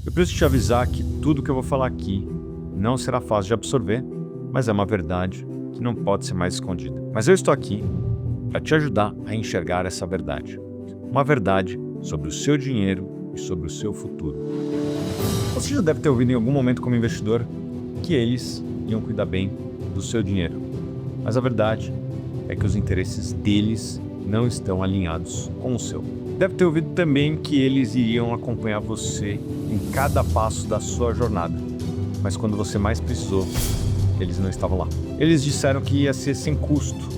Eu preciso te avisar que tudo que eu vou falar aqui não será fácil de absorver, mas é uma verdade que não pode ser mais escondida. Mas eu estou aqui para te ajudar a enxergar essa verdade. Uma verdade sobre o seu dinheiro e sobre o seu futuro. Você já deve ter ouvido em algum momento como investidor que eles iam cuidar bem do seu dinheiro. Mas a verdade é que os interesses deles não estão alinhados com o seu. Deve ter ouvido também que eles iriam acompanhar você em cada passo da sua jornada. Mas quando você mais precisou, eles não estavam lá. Eles disseram que ia ser sem custo,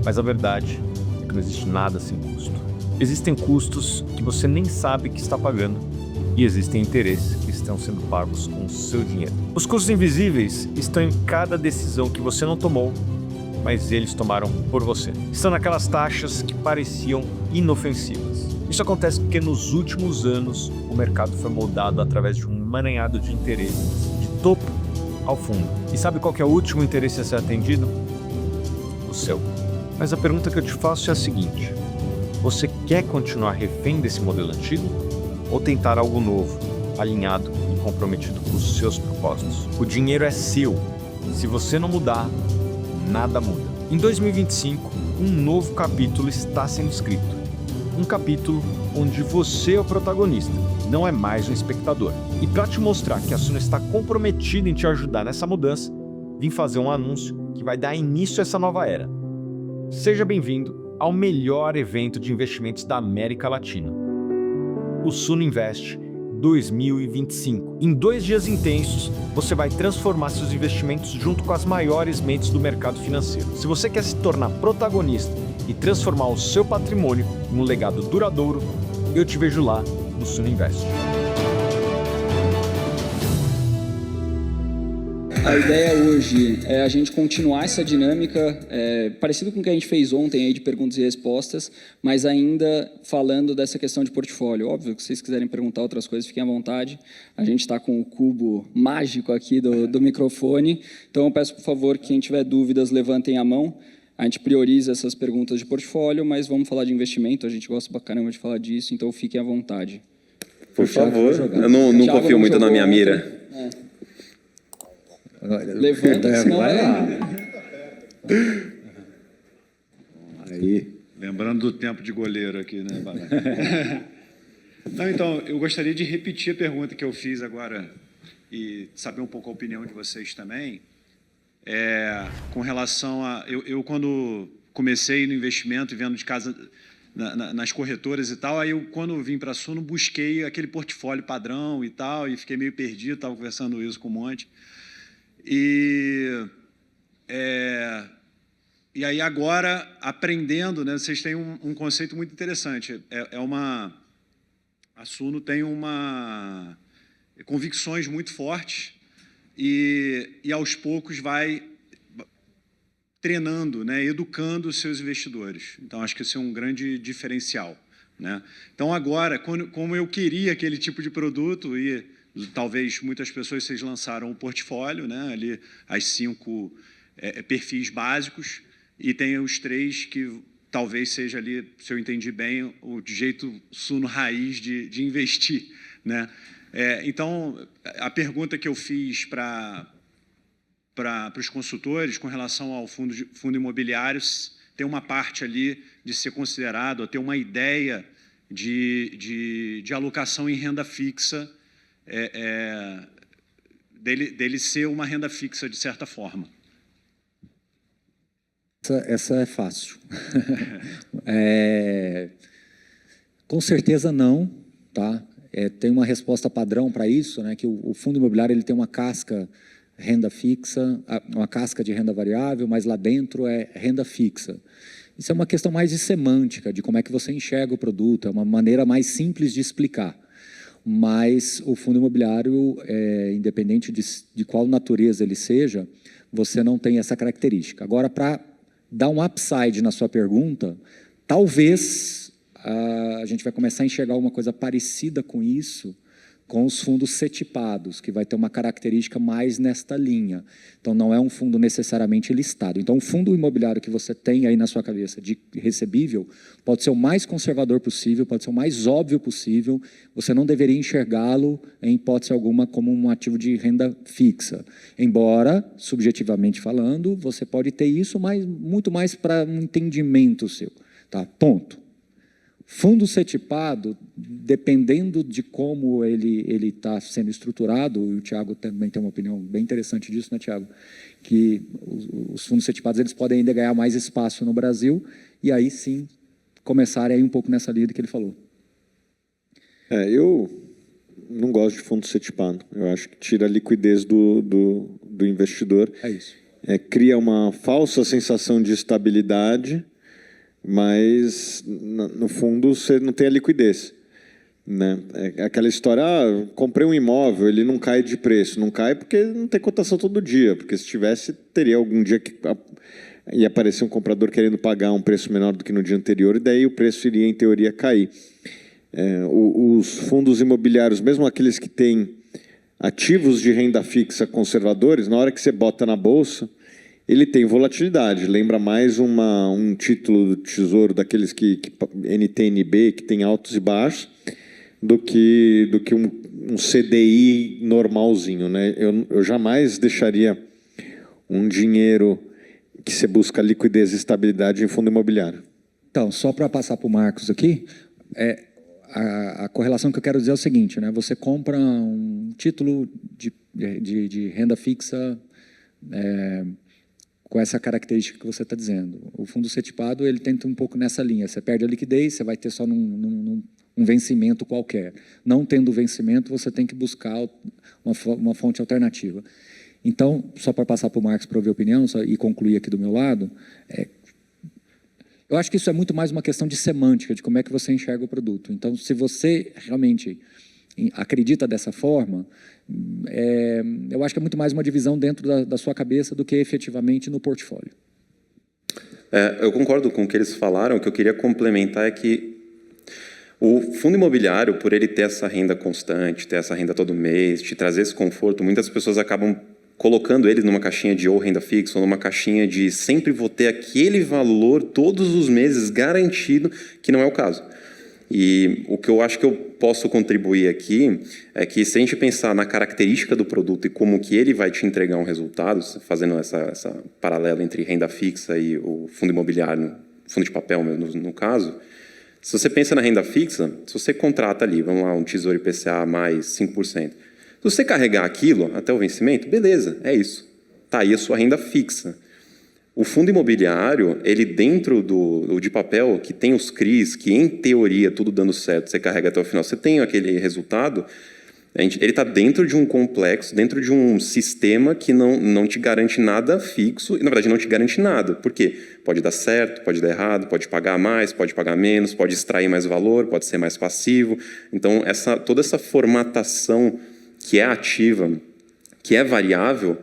mas a verdade é que não existe nada sem custo. Existem custos que você nem sabe que está pagando e existem interesses que estão sendo pagos com o seu dinheiro. Os custos invisíveis estão em cada decisão que você não tomou, mas eles tomaram por você. Estão naquelas taxas que pareciam inofensivas. Isso acontece porque nos últimos anos o mercado foi moldado através de um emaranhado de interesses, de topo ao fundo. E sabe qual que é o último interesse a ser atendido? O seu. Mas a pergunta que eu te faço é a seguinte: você quer continuar refém desse modelo antigo ou tentar algo novo, alinhado e comprometido com os seus propósitos? O dinheiro é seu. Se você não mudar, nada muda. Em 2025, um novo capítulo está sendo escrito. Um capítulo onde você é o protagonista, não é mais um espectador. E para te mostrar que a Suno está comprometida em te ajudar nessa mudança, vim fazer um anúncio que vai dar início a essa nova era. Seja bem-vindo ao melhor evento de investimentos da América Latina, o Suno Invest 2025. Em 2 dias intensos, você vai transformar seus investimentos junto com as maiores mentes do mercado financeiro. Se você quer se tornar protagonista e transformar o seu patrimônio em um legado duradouro, eu te vejo lá no Suno Invest. A ideia hoje é a gente continuar essa dinâmica, parecido com o que a gente fez ontem aí de perguntas e respostas, mas ainda falando dessa questão de portfólio. Óbvio que se vocês quiserem perguntar outras coisas, fiquem à vontade. A gente está com o cubo mágico aqui do microfone, então eu peço, por favor, que quem tiver dúvidas, levantem a mão. A gente prioriza essas perguntas de portfólio, mas vamos falar de investimento, a gente gosta pra caramba de falar disso, então fiquem à vontade. Por favor, eu não confio muito na minha mira. Levanta, senão vai lá. Aí. Lembrando do tempo de goleiro aqui, né, Barão? Não, então, eu gostaria de repetir a pergunta que eu fiz agora e saber um pouco a opinião de vocês também. Com relação a... Eu quando comecei no investimento e vendo de casa nas corretoras e tal, aí eu, quando vim para a Suno, busquei aquele portfólio padrão e tal, e fiquei meio perdido, estava conversando isso com um monte. E aí agora, aprendendo, né, vocês têm um conceito muito interessante. A Suno tem convicções muito fortes e aos poucos vai treinando, né, educando os seus investidores. Então, acho que isso é um grande diferencial, né? Então, agora, como eu queria aquele tipo de produto e talvez muitas pessoas vocês lançaram o portfólio, né, ali as 5 perfis básicos e tem os 3 que talvez seja ali, se eu entendi bem, o jeito Suno raiz de investir, né? Então, a pergunta que eu fiz para os consultores com relação ao fundo imobiliário, tem uma parte ali de ser considerado, ter uma ideia de alocação em renda fixa, dele ser uma renda fixa de certa forma. Essa é fácil. Com certeza não, tá? Tem uma resposta padrão para isso, né? Que o fundo imobiliário ele tem uma casca renda fixa, uma casca de renda variável, mas lá dentro é renda fixa. Isso é uma questão mais de semântica, de como é que você enxerga o produto, é uma maneira mais simples de explicar. Mas o fundo imobiliário, independente de qual natureza ele seja, você não tem essa característica. Agora, para dar um upside na sua pergunta, talvez a gente vai começar a enxergar uma coisa parecida com isso com os fundos CETIPados, que vai ter uma característica mais nesta linha. Então, não é um fundo necessariamente listado. Então, o fundo imobiliário que você tem aí na sua cabeça de recebível pode ser o mais conservador possível, pode ser o mais óbvio possível. Você não deveria enxergá-lo, em hipótese alguma, como um ativo de renda fixa. Embora, subjetivamente falando, você pode ter isso, mas muito mais para um entendimento seu. Tá? Ponto. Fundo CETIPado, dependendo de como ele está sendo estruturado, e o Thiago também tem uma opinião bem interessante disso, né, Thiago? Que os fundos CETIPados eles podem ainda ganhar mais espaço no Brasil e aí sim começarem aí um pouco nessa linha que ele falou. Eu não gosto de fundo CETIPado. Eu acho que tira a liquidez do investidor. É isso. Cria uma falsa sensação de estabilidade, mas no fundo você não tem a liquidez, né? É aquela história, comprei um imóvel, ele não cai de preço. Não cai porque não tem cotação todo dia, porque se tivesse, teria algum dia que ia aparecer um comprador querendo pagar um preço menor do que no dia anterior, e daí o preço iria, em teoria, cair. Os fundos imobiliários, mesmo aqueles que têm ativos de renda fixa conservadores, na hora que você bota na bolsa, ele tem volatilidade, lembra mais um título do Tesouro daqueles que NTNB, que tem altos e baixos, do que um CDI normalzinho, né? Eu jamais deixaria um dinheiro que você busca liquidez e estabilidade em fundo imobiliário. Então, só para passar para o Marcos aqui, a correlação que eu quero dizer é o seguinte, né? Você compra um título de renda fixa com essa característica que você está dizendo. O fundo CETIPado, ele tenta um pouco nessa linha. Você perde a liquidez, você vai ter só um vencimento qualquer. Não tendo vencimento, você tem que buscar uma fonte alternativa. Então, só para passar para o Marcos para ouvir a opinião e concluir aqui do meu lado, eu acho que isso é muito mais uma questão de semântica, de como é que você enxerga o produto. Então, se você realmente acredita dessa forma, eu acho que é muito mais uma divisão dentro da sua cabeça do que efetivamente no portfólio. Eu concordo com o que eles falaram. O que eu queria complementar é que o fundo imobiliário, por ele ter essa renda constante, ter essa renda todo mês, te trazer esse conforto, muitas pessoas acabam colocando ele numa caixinha de ou renda fixa ou numa caixinha de sempre vou ter aquele valor todos os meses garantido, que não é o caso. E o que eu acho que eu posso contribuir aqui é que, se a gente pensar na característica do produto e como que ele vai te entregar um resultado, fazendo essa paralela entre renda fixa e o fundo imobiliário, fundo de papel no caso, se você pensa na renda fixa, se você contrata ali, vamos lá, um Tesouro IPCA mais 5%, se você carregar aquilo até o vencimento, beleza, é isso. Está aí a sua renda fixa. O fundo imobiliário, ele dentro do de papel, que tem os CRIs, que em teoria, tudo dando certo, você carrega até o final, você tem aquele resultado, ele está dentro de um complexo, dentro de um sistema que não te garante nada fixo, e na verdade não te garante nada. Por quê? Pode dar certo, pode dar errado, pode pagar mais, pode pagar menos, pode extrair mais valor, pode ser mais passivo. Então, toda essa formatação que é ativa, que é variável,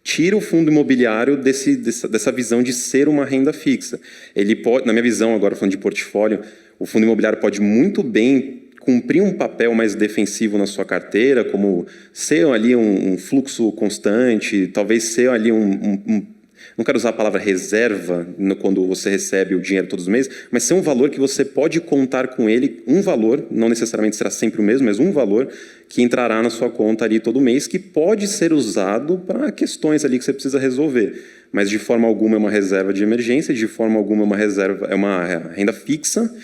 tira o fundo imobiliário dessa visão de ser uma renda fixa. Ele pode, na minha visão, agora falando de portfólio, o fundo imobiliário pode muito bem cumprir um papel mais defensivo na sua carteira, como ser ali um fluxo constante, talvez ser ali não quero usar a palavra reserva quando você recebe o dinheiro todos os meses, mas ser um valor que você pode contar com ele, um valor, não necessariamente será sempre o mesmo, mas um valor que entrará na sua conta ali todo mês, que pode ser usado para questões ali que você precisa resolver. Mas de forma alguma é uma reserva de emergência, de forma alguma é uma renda fixa,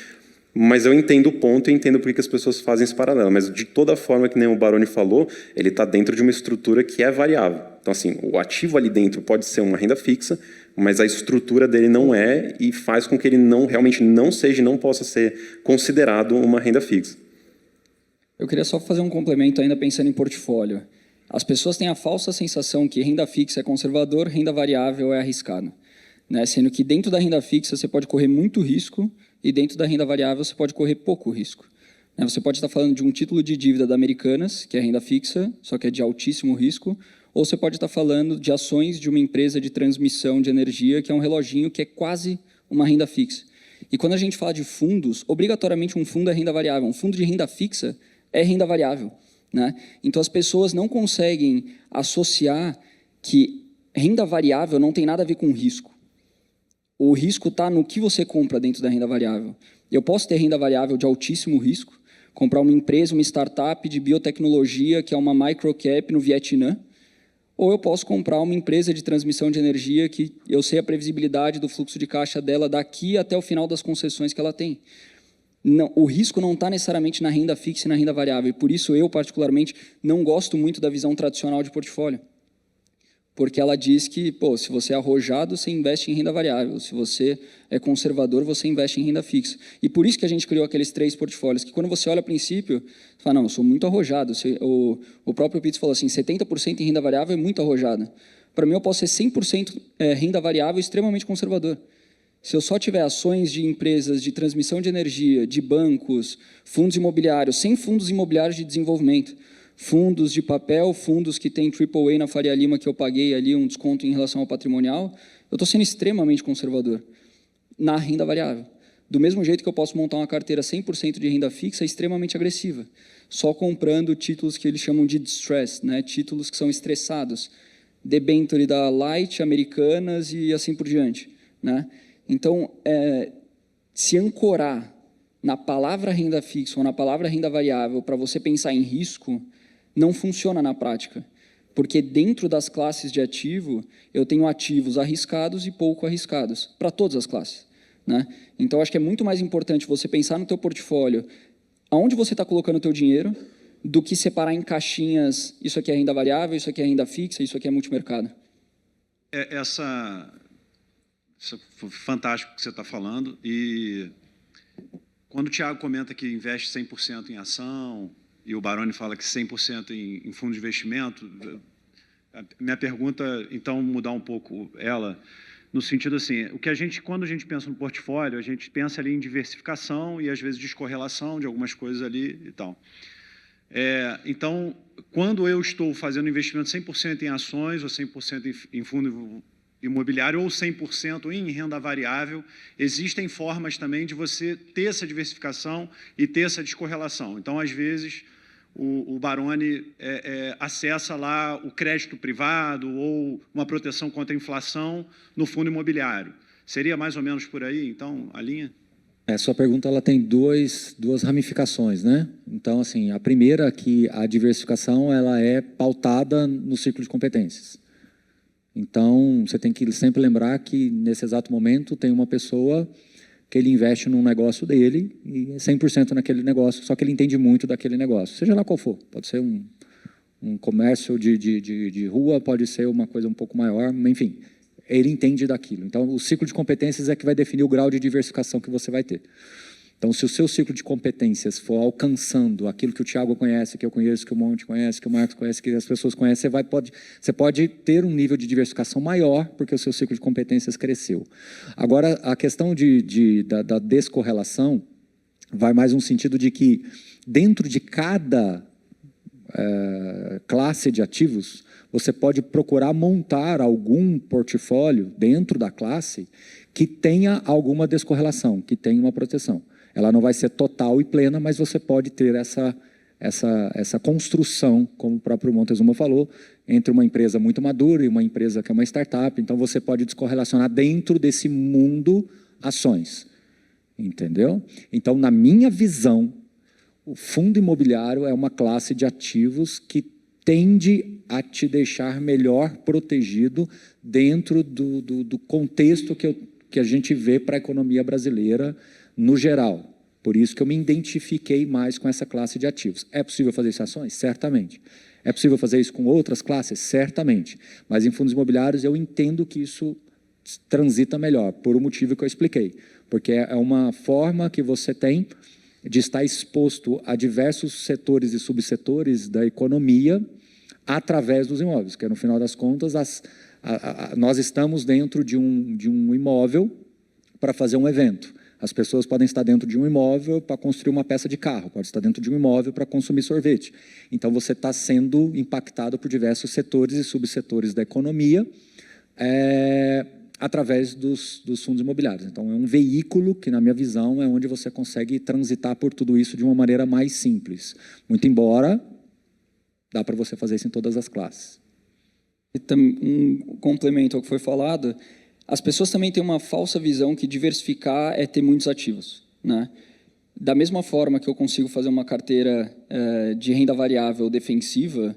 mas eu entendo o ponto e entendo por que as pessoas fazem esse paralelo. Mas, de toda forma, que nem o Baroni falou, ele está dentro de uma estrutura que é variável. Então, assim, o ativo ali dentro pode ser uma renda fixa, mas a estrutura dele não é, e faz com que ele realmente não seja e não possa ser considerado uma renda fixa. Eu queria só fazer um complemento ainda pensando em portfólio. As pessoas têm a falsa sensação que renda fixa é conservador, renda variável é arriscado, né? Sendo que dentro da renda fixa você pode correr muito risco, e dentro da renda variável você pode correr pouco risco. Você pode estar falando de um título de dívida da Americanas, que é renda fixa, só que é de altíssimo risco, ou você pode estar falando de ações de uma empresa de transmissão de energia, que é um reloginho que é quase uma renda fixa. E quando a gente fala de fundos, obrigatoriamente um fundo é renda variável. Um fundo de renda fixa é renda variável. né? Então, as pessoas não conseguem associar que renda variável não tem nada a ver com risco. O risco está no que você compra dentro da renda variável. Eu posso ter renda variável de altíssimo risco, comprar uma empresa, uma startup de biotecnologia, que é uma microcap no Vietnã, ou eu posso comprar uma empresa de transmissão de energia que eu sei a previsibilidade do fluxo de caixa dela daqui até o final das concessões que ela tem. Não, o risco não está necessariamente na renda fixa e na renda variável, e por isso eu, particularmente, não gosto muito da visão tradicional de portfólio. Porque ela diz que, pô, se você é arrojado, você investe em renda variável. Se você é conservador, você investe em renda fixa. E por isso que a gente criou aqueles 3 portfólios, que quando você olha a princípio, você fala, não, eu sou muito arrojado. O próprio Pitts falou assim, 70% em renda variável é muito arrojada. Para mim, eu posso ser 100% renda variável extremamente conservador. Se eu só tiver ações de empresas de transmissão de energia, de bancos, fundos imobiliários, sem fundos imobiliários de desenvolvimento, fundos de papel, fundos que tem AAA na Faria Lima, que eu paguei ali um desconto em relação ao patrimonial, eu estou sendo extremamente conservador na renda variável. Do mesmo jeito que eu posso montar uma carteira 100% de renda fixa extremamente agressiva, só comprando títulos que eles chamam de distress, né? Títulos que são estressados, debenture da Light, Americanas e assim por diante, né? Então, se ancorar na palavra renda fixa ou na palavra renda variável para você pensar em risco, não funciona na prática, porque dentro das classes de ativo, eu tenho ativos arriscados e pouco arriscados, para todas as classes, né? Então, acho que é muito mais importante você pensar no teu portfólio, aonde você está colocando o teu dinheiro, do que separar em caixinhas, isso aqui é renda variável, isso aqui é renda fixa, isso aqui é multimercado. Isso foi fantástico que você está falando. E quando o Thiago comenta que investe 100% em ação, e o Baroni fala que 100% em fundo de investimento, minha pergunta, então, mudar um pouco ela, no sentido assim, quando a gente pensa no portfólio, a gente pensa ali em diversificação e, às vezes, descorrelação de algumas coisas ali e tal. Então, quando eu estou fazendo investimento 100% em ações ou 100% em fundo imobiliário ou 100% em renda variável, existem formas também de você ter essa diversificação e ter essa descorrelação. Então, às vezes, o Baroni acessa lá o crédito privado ou uma proteção contra a inflação no fundo imobiliário. Seria mais ou menos por aí, então, a linha? Sua pergunta ela tem duas ramificações, né? Então, assim, a primeira é que a diversificação ela é pautada no ciclo de competências. Então, você tem que sempre lembrar que, nesse exato momento, tem uma pessoa que ele investe num negócio dele e é 100% naquele negócio, só que ele entende muito daquele negócio, seja lá qual for. Pode ser um comércio de rua, pode ser uma coisa um pouco maior, enfim, ele entende daquilo. Então, o ciclo de competências é que vai definir o grau de diversificação que você vai ter. Então, se o seu ciclo de competências for alcançando aquilo que o Thiago conhece, que eu conheço, que o Monte conhece, que o Marcos conhece, que as pessoas conhecem, você pode ter um nível de diversificação maior, porque o seu ciclo de competências cresceu. Agora, a questão da descorrelação vai mais no sentido de que, dentro de cada classe de ativos, você pode procurar montar algum portfólio dentro da classe que tenha alguma descorrelação, que tenha uma proteção. Ela não vai ser total e plena, mas você pode ter essa construção, como o próprio Montezuma falou, entre uma empresa muito madura e uma empresa que é uma startup. Então, você pode descorrelacionar dentro desse mundo ações. Entendeu? Então, na minha visão, o fundo imobiliário é uma classe de ativos que tende a te deixar melhor protegido dentro do contexto que a gente vê para a economia brasileira no geral. Por isso que eu me identifiquei mais com essa classe de ativos. É possível fazer isso em ações? Certamente. É possível fazer isso com outras classes? Certamente. Mas em fundos imobiliários eu entendo que isso transita melhor, por um motivo que eu expliquei. Porque é uma forma que você tem de estar exposto a diversos setores e subsetores da economia através dos imóveis, que no final das contas nós estamos dentro de um imóvel para fazer um evento. As pessoas podem estar dentro de um imóvel para construir uma peça de carro, pode estar dentro de um imóvel para consumir sorvete. Então, você está sendo impactado por diversos setores e subsetores da economia através dos fundos imobiliários. Então, é um veículo que, na minha visão, é onde você consegue transitar por tudo isso de uma maneira mais simples. Muito embora dá para você fazer isso em todas as classes. E um complemento ao que foi falado, as pessoas também têm uma falsa visão que diversificar é ter muitos ativos, né? Da mesma forma que eu consigo fazer uma carteira de renda variável defensiva,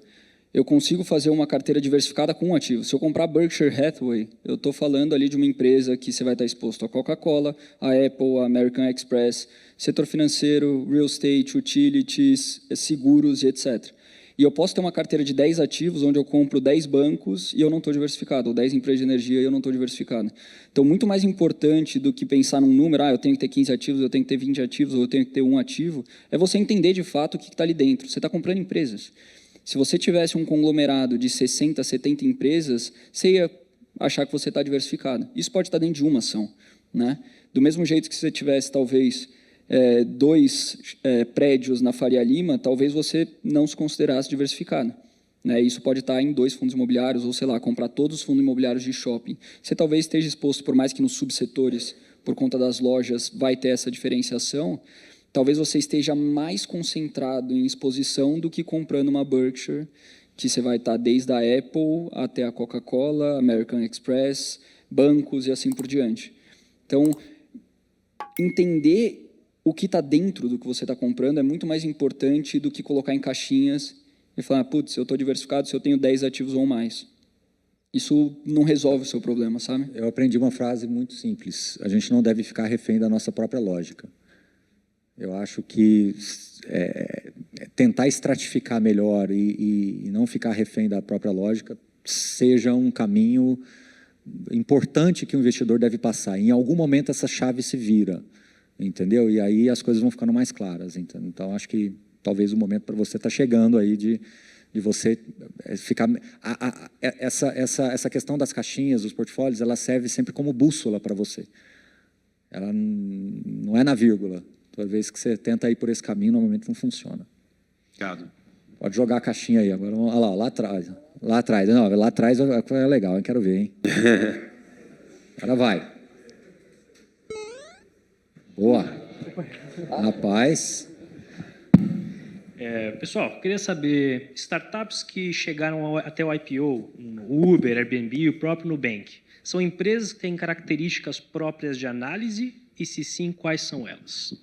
eu consigo fazer uma carteira diversificada com um ativo. Se eu comprar Berkshire Hathaway, eu estou falando ali de uma empresa que você vai estar exposto a Coca-Cola, a Apple, a American Express, setor financeiro, real estate, utilities, seguros e etc. E eu posso ter uma carteira de 10 ativos, onde eu compro 10 bancos e eu não estou diversificado, ou 10 empresas de energia e eu não estou diversificado. Então, muito mais importante do que pensar num número, eu tenho que ter 15 ativos, eu tenho que ter 20 ativos, ou eu tenho que ter um ativo, é você entender de fato o que está ali dentro. Você está comprando empresas. Se você tivesse um conglomerado de 60, 70 empresas, você ia achar que você está diversificado. Isso pode estar dentro de uma ação, né? Do mesmo jeito que se você tivesse, talvez, 2 prédios na Faria Lima, talvez você não se considerasse diversificado, né? Isso pode estar em 2 fundos imobiliários, ou, sei lá, comprar todos os fundos imobiliários de shopping. Você talvez esteja exposto, por mais que nos subsetores, por conta das lojas, vai ter essa diferenciação, talvez você esteja mais concentrado em exposição do que comprando uma Berkshire, que você vai estar desde a Apple até a Coca-Cola, American Express, bancos e assim por diante. Então, entender o que está dentro do que você está comprando é muito mais importante do que colocar em caixinhas e falar, putz, eu estou diversificado se eu tenho 10 ativos ou mais. Isso não resolve o seu problema, sabe? Eu aprendi uma frase muito simples. A gente não deve ficar refém da nossa própria lógica. Eu acho que tentar estratificar melhor e não ficar refém da própria lógica seja um caminho importante que o investidor deve passar. Em algum momento essa chave se vira, entendeu? E aí as coisas vão ficando mais claras. Então acho que talvez o momento para você está chegando aí de você ficar... Essa questão das caixinhas, dos portfólios, ela serve sempre como bússola para você. Ela não é na vírgula. Toda vez que você tenta ir por esse caminho, normalmente não funciona. Obrigado. Pode jogar a caixinha aí. Agora, olha lá atrás. Lá atrás. Não, lá atrás é legal, hein? Quero ver, hein? Agora vai. Boa. Rapaz. Pessoal, queria saber, startups que chegaram até o IPO, Uber, Airbnb e o próprio Nubank, são empresas que têm características próprias de análise? E se sim, quais são elas?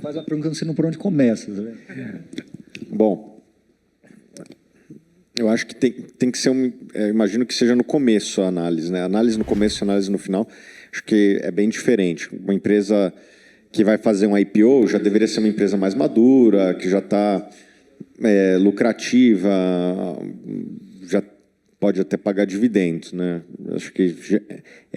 Faz uma pergunta, não sei por onde começa. Bom, eu acho que tem que ser imagino que seja no começo a análise, né? Análise no começo e análise no final, acho que é bem diferente. Uma empresa que vai fazer um IPO já deveria ser uma empresa mais madura, que já está lucrativa, já pode até pagar dividendos, né? Acho que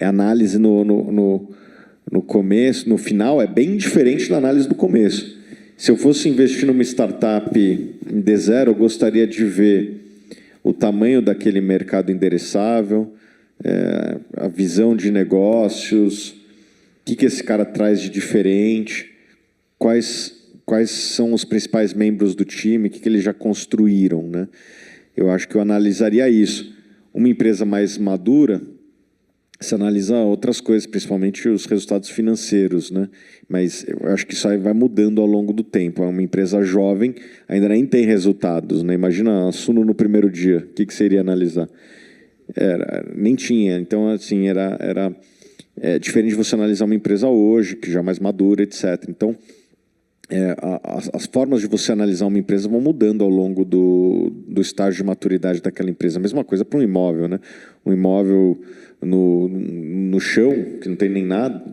análise no começo, no final, é bem diferente da análise do começo. Se eu fosse investir numa startup em D0, eu gostaria de ver o tamanho daquele mercado endereçável, a visão de negócios, o que esse cara traz de diferente, quais são os principais membros do time, o que eles já construíram, né? Eu acho que eu analisaria isso. Uma empresa mais madura, se analisa outras coisas, principalmente os resultados financeiros, né? Mas eu acho que isso aí vai mudando ao longo do tempo. É uma empresa jovem, ainda nem tem resultados, né? Imagina a Suno no primeiro dia, o que você iria analisar? Nem tinha. Então, assim, era diferente de você analisar uma empresa hoje, que já é mais madura, etc. Então, as formas de você analisar uma empresa vão mudando ao longo do estágio de maturidade daquela empresa. A mesma coisa para um imóvel, né? Um imóvel no chão, que não tem nem nada,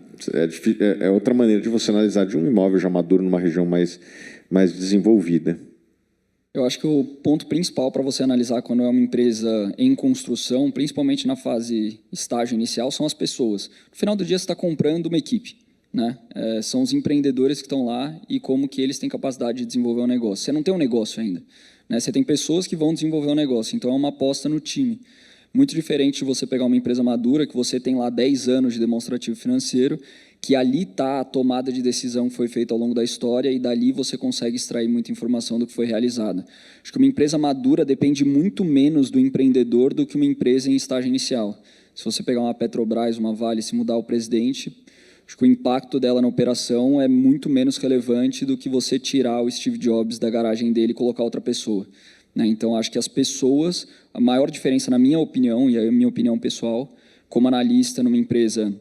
é outra maneira de você analisar de um imóvel já maduro numa região mais desenvolvida. Eu acho que o ponto principal para você analisar quando é uma empresa em construção, principalmente na fase estágio inicial, são as pessoas. No final do dia, você está comprando uma equipe, né? São os empreendedores que estão lá e como que eles têm capacidade de desenvolver um negócio. Você não tem um negócio ainda, né? Você tem pessoas que vão desenvolver um negócio, então é uma aposta no time. Muito diferente de você pegar uma empresa madura, que você tem lá 10 anos de demonstrativo financeiro, que ali está a tomada de decisão que foi feita ao longo da história e dali você consegue extrair muita informação do que foi realizado. Acho que uma empresa madura depende muito menos do empreendedor do que uma empresa em estágio inicial. Se você pegar uma Petrobras, uma Vale, se mudar o presidente, Acho que o impacto dela na operação é muito menos relevante do que você tirar o Steve Jobs da garagem dele e colocar outra pessoa, né? Então, acho que as pessoas, a maior diferença, na minha opinião, e é a minha opinião pessoal, como analista numa empresa,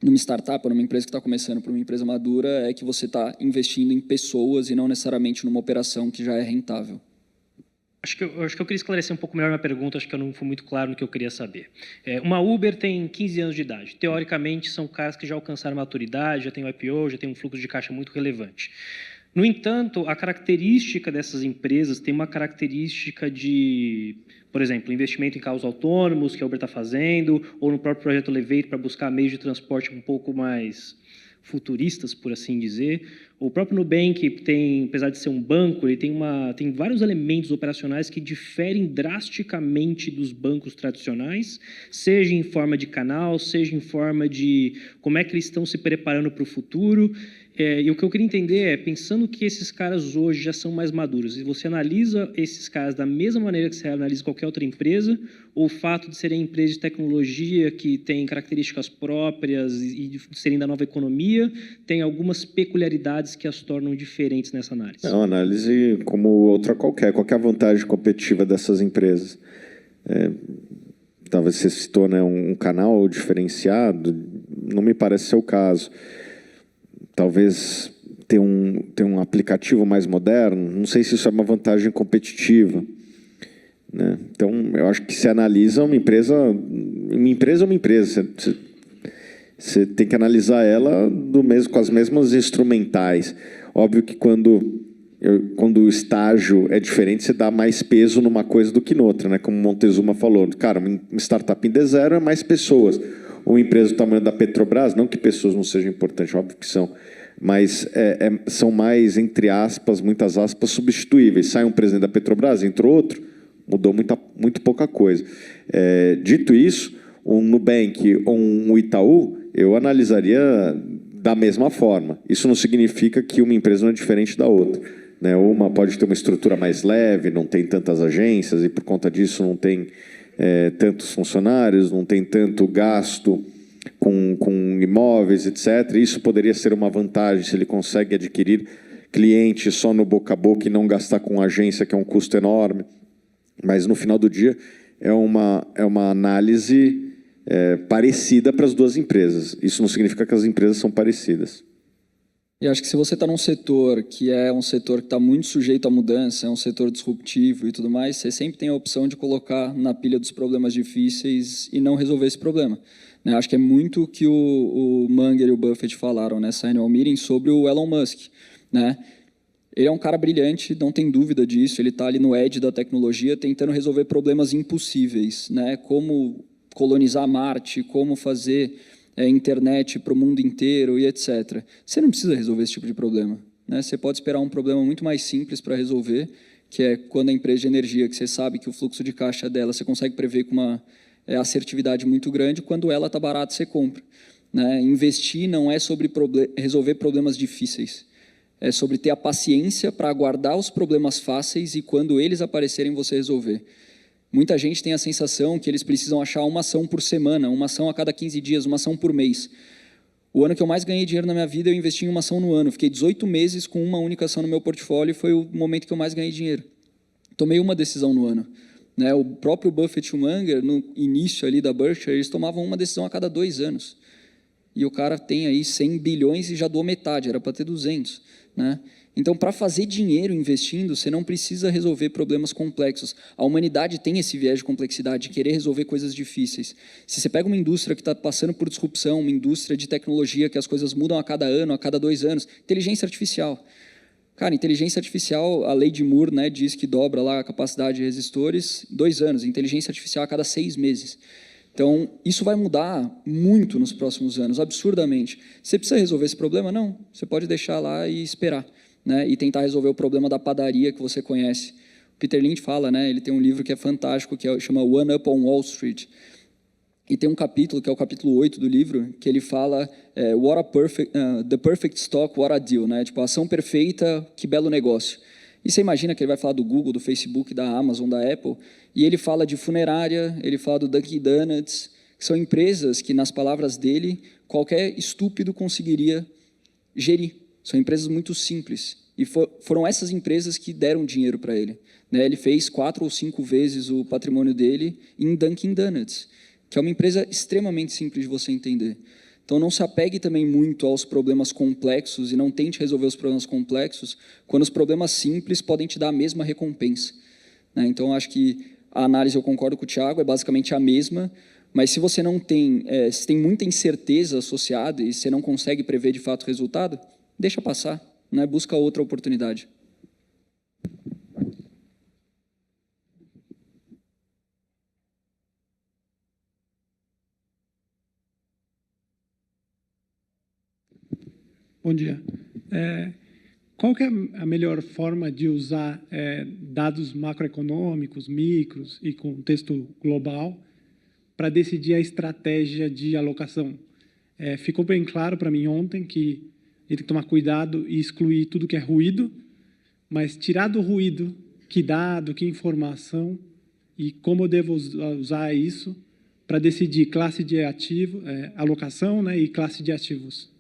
numa startup ou numa empresa que está começando para uma empresa madura, é que você está investindo em pessoas e não necessariamente numa operação que já é rentável. Acho que eu queria esclarecer um pouco melhor minha pergunta, acho que eu não fui muito claro no que eu queria saber. Uma Uber tem 15 anos de idade. Teoricamente, são caras que já alcançaram maturidade, já tem um IPO, já tem um fluxo de caixa muito relevante. No entanto, a característica dessas empresas tem uma característica de, por exemplo, investimento em carros autônomos, que a Uber está fazendo, ou no próprio projeto Elevate para buscar meios de transporte um pouco mais futuristas, por assim dizer. O próprio Nubank tem, apesar de ser um banco, ele tem vários elementos operacionais que diferem drasticamente dos bancos tradicionais, seja em forma de canal, seja em forma de como é que eles estão se preparando para o futuro. E o que eu queria entender é, pensando que esses caras hoje já são mais maduros, e você analisa esses caras da mesma maneira que você analisa qualquer outra empresa, ou o fato de serem empresas de tecnologia que têm características próprias e de serem da nova economia, tem algumas peculiaridades que as tornam diferentes nessa análise? É uma análise como outra qualquer. Qual que é a vantagem competitiva dessas empresas? Talvez você citou, né, um canal diferenciado, não me parece ser o caso. Talvez ter um aplicativo mais moderno, não sei se isso é uma vantagem competitiva, né? Então, eu acho que se analisa uma empresa é uma empresa. Você tem que analisar ela com as mesmas instrumentais. Óbvio que quando o estágio é diferente, você dá mais peso numa coisa do que noutra, né? Como o Montezuma falou, cara, uma startup em D0 é mais pessoas. Uma empresa do tamanho da Petrobras, não que pessoas não sejam importantes, óbvio que são, mas são mais, entre aspas, muitas aspas, substituíveis. Sai um presidente da Petrobras, entrou outro, mudou muito pouca coisa. Dito isso, um Nubank ou um Itaú, eu analisaria da mesma forma. Isso não significa que uma empresa não é diferente da outra, né? Uma pode ter uma estrutura mais leve, não tem tantas agências e por conta disso não tem tantos funcionários, não tem tanto gasto com imóveis, etc. Isso poderia ser uma vantagem se ele consegue adquirir clientes só no boca a boca e não gastar com agência, que é um custo enorme. Mas, no final do dia, é uma análise parecida para as duas empresas. Isso não significa que as empresas são parecidas. E acho que se você está num setor que é um setor que está muito sujeito à mudança, é um setor disruptivo e tudo mais, você sempre tem a opção de colocar na pilha dos problemas difíceis e não resolver esse problema, né? Acho que é muito o que o Munger e o Buffett falaram nessa annual meeting sobre o Elon Musk, né? Ele é um cara brilhante, não tem dúvida disso, ele está ali no edge da tecnologia tentando resolver problemas impossíveis, né? Como colonizar Marte, como fazer internet para o mundo inteiro e etc. Você não precisa resolver esse tipo de problema, né? Você pode esperar um problema muito mais simples para resolver, que é quando a empresa de energia, que você sabe que o fluxo de caixa dela você consegue prever com uma assertividade muito grande, quando ela está barata, você compra, né? Investir não é sobre resolver problemas difíceis, é sobre ter a paciência para aguardar os problemas fáceis e quando eles aparecerem você resolver. Muita gente tem a sensação que eles precisam achar uma ação por semana, uma ação a cada 15 dias, uma ação por mês. O ano que eu mais ganhei dinheiro na minha vida, eu investi em uma ação no ano. Fiquei 18 meses com uma única ação no meu portfólio e foi o momento que eu mais ganhei dinheiro. Tomei uma decisão no ano, né? O próprio Buffett e o Munger, no início ali da Berkshire, eles tomavam uma decisão a cada 2 anos. E o cara tem aí 100 bilhões e já doou metade, era para ter 200, né? Então, para fazer dinheiro investindo, você não precisa resolver problemas complexos. A humanidade tem esse viés de complexidade, de querer resolver coisas difíceis. Se você pega uma indústria que está passando por disrupção, uma indústria de tecnologia que as coisas mudam a cada ano, a cada 2 anos, inteligência artificial. Cara, inteligência artificial, a lei de Moore, né, diz que dobra lá a capacidade de resistores 2 anos, inteligência artificial a cada 6 meses. Então, isso vai mudar muito nos próximos anos, absurdamente. Você precisa resolver esse problema? Não, você pode deixar lá e esperar, né, e tentar resolver o problema da padaria que você conhece. O Peter Lynch fala, né, ele tem um livro que é fantástico, que chama One Up on Wall Street. E tem um capítulo, que é o capítulo 8 do livro, que ele fala The Perfect Stock, What a Deal, né? Tipo, a ação perfeita, que belo negócio. E você imagina que ele vai falar do Google, do Facebook, da Amazon, da Apple, e ele fala de funerária, ele fala do Dunkin' Donuts. São empresas que, nas palavras dele, qualquer estúpido conseguiria gerir. São empresas muito simples. E foram essas empresas que deram dinheiro para ele. Né? Ele fez 4 ou 5 vezes o patrimônio dele em Dunkin' Donuts, que é uma empresa extremamente simples de você entender. Então, não se apegue também muito aos problemas complexos e não tente resolver os problemas complexos, quando os problemas simples podem te dar a mesma recompensa. Né? Então, acho que a análise, eu concordo com o Thiago, é basicamente a mesma, mas se você não tem, se tem muita incerteza associada e você não consegue prever de fato o resultado, deixa passar, né? Busca outra oportunidade. Bom dia. Qual que é a melhor forma de usar dados macroeconômicos, micros e contexto global para decidir a estratégia de alocação? Ficou bem claro para mim ontem que ele tem que tomar cuidado e excluir tudo que é ruído, mas tirar do ruído que dado, que informação e como eu devo usar isso para decidir classe de ativo, alocação, né, e classe de ativos.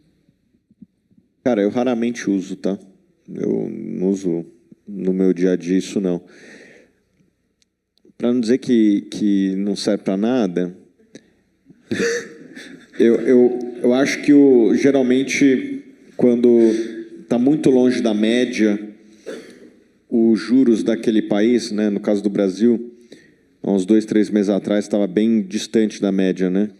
Cara, eu raramente uso, tá? Eu não uso no meu dia a dia isso, não. Para não dizer que não serve para nada, eu acho que geralmente, quando está muito longe da média, os juros daquele país, né, no caso do Brasil, há uns 2, 3 meses atrás, estava bem distante da média, né?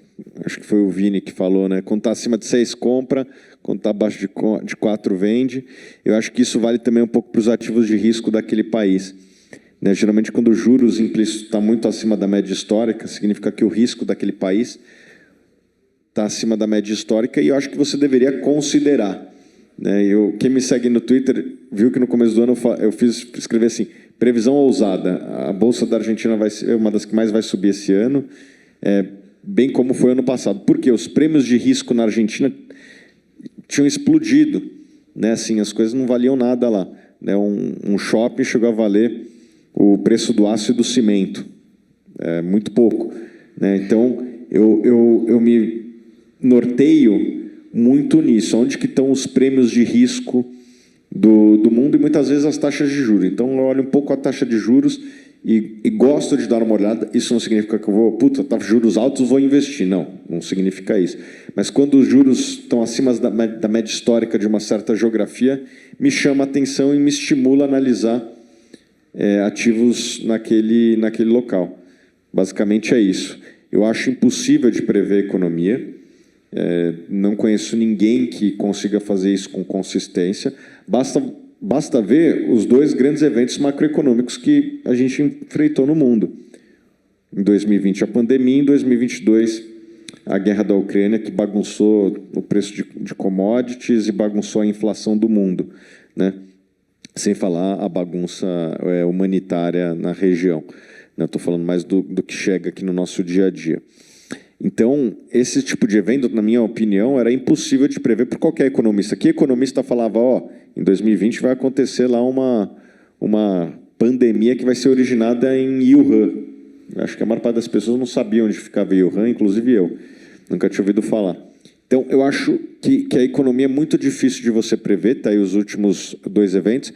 Acho que foi o Vini que falou, né? Quando está acima de 6, compra. Quando está abaixo de 4, vende. Eu acho que isso vale também um pouco para os ativos de risco daquele país. Né? Geralmente, quando o juros implícito está muito acima da média histórica, significa que o risco daquele país está acima da média histórica e eu acho que você deveria considerar. Né? Quem me segue no Twitter viu que no começo do ano eu escrevi assim, previsão ousada. A Bolsa da Argentina vai ser uma das que mais vai subir esse ano, bem como foi ano passado. Porque os prêmios de risco na Argentina tinham explodido, né? Assim, as coisas não valiam nada lá, né? Um shopping chegou a valer o preço do aço e do cimento, muito pouco, né? Então eu me norteio muito nisso, onde que estão os prêmios de risco do mundo e muitas vezes as taxas de juros. Então eu olho um pouco a taxa de juros e gosto de dar uma olhada. Isso não significa que eu vou, tá juros altos, vou investir. Não significa isso. Mas quando os juros estão acima da média histórica de uma certa geografia, me chama a atenção e me estimula a analisar ativos naquele local. Basicamente é isso. Eu acho impossível de prever a economia. Não conheço ninguém que consiga fazer isso com consistência. Basta ver os 2 grandes eventos macroeconômicos que a gente enfrentou no mundo. Em 2020, a pandemia, em 2022, a guerra da Ucrânia, que bagunçou o preço de commodities e bagunçou a inflação do mundo, né? Sem falar a bagunça humanitária na região. Estou falando mais do que chega aqui no nosso dia a dia. Então, esse tipo de evento, na minha opinião, era impossível de prever por qualquer economista. Que economista falava, em 2020 vai acontecer lá uma pandemia que vai ser originada em Wuhan. Eu acho que a maior parte das pessoas não sabia onde ficava Wuhan, inclusive eu. Nunca tinha ouvido falar. Então, eu acho que a economia é muito difícil de você prever, tá aí os últimos 2 eventos.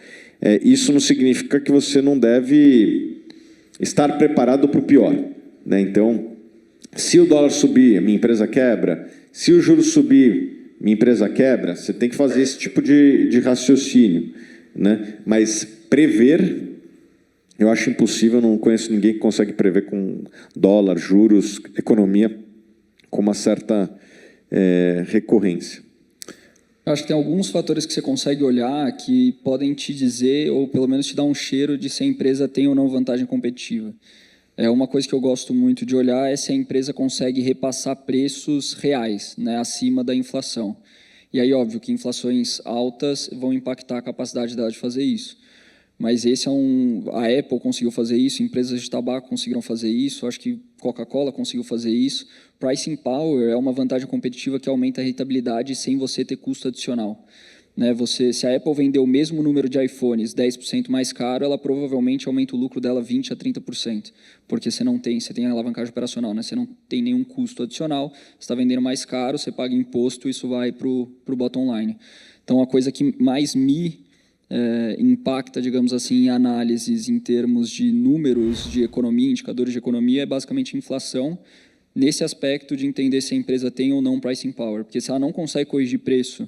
Isso não significa que você não deve estar preparado para o pior, né? Então, se o dólar subir, a minha empresa quebra. Se o juro subir, minha empresa quebra. Você tem que fazer esse tipo de raciocínio, né? Mas prever, eu acho impossível. Não conheço ninguém que consegue prever com dólar, juros, economia com uma certa recorrência. Eu acho que tem alguns fatores que você consegue olhar que podem te dizer, ou pelo menos te dar um cheiro de se a empresa tem ou não vantagem competitiva. Uma coisa que eu gosto muito de olhar é se a empresa consegue repassar preços reais, né, acima da inflação. E aí, óbvio que inflações altas vão impactar a capacidade dela de fazer isso. Mas a Apple conseguiu fazer isso, empresas de tabaco conseguiram fazer isso, acho que Coca-Cola conseguiu fazer isso. Pricing power é uma vantagem competitiva que aumenta a rentabilidade sem você ter custo adicional. né? Se a Apple vender o mesmo número de iPhones 10% mais caro, ela provavelmente aumenta o lucro dela 20% a 30%, porque você tem a alavancagem operacional, né? Você não tem nenhum custo adicional, você está vendendo mais caro, você paga imposto, isso vai para o bottom line. Então, a coisa que mais me impacta, digamos assim, em análises em termos de números de economia, indicadores de economia, é basicamente inflação, nesse aspecto de entender se a empresa tem ou não pricing power. Porque se ela não consegue corrigir preço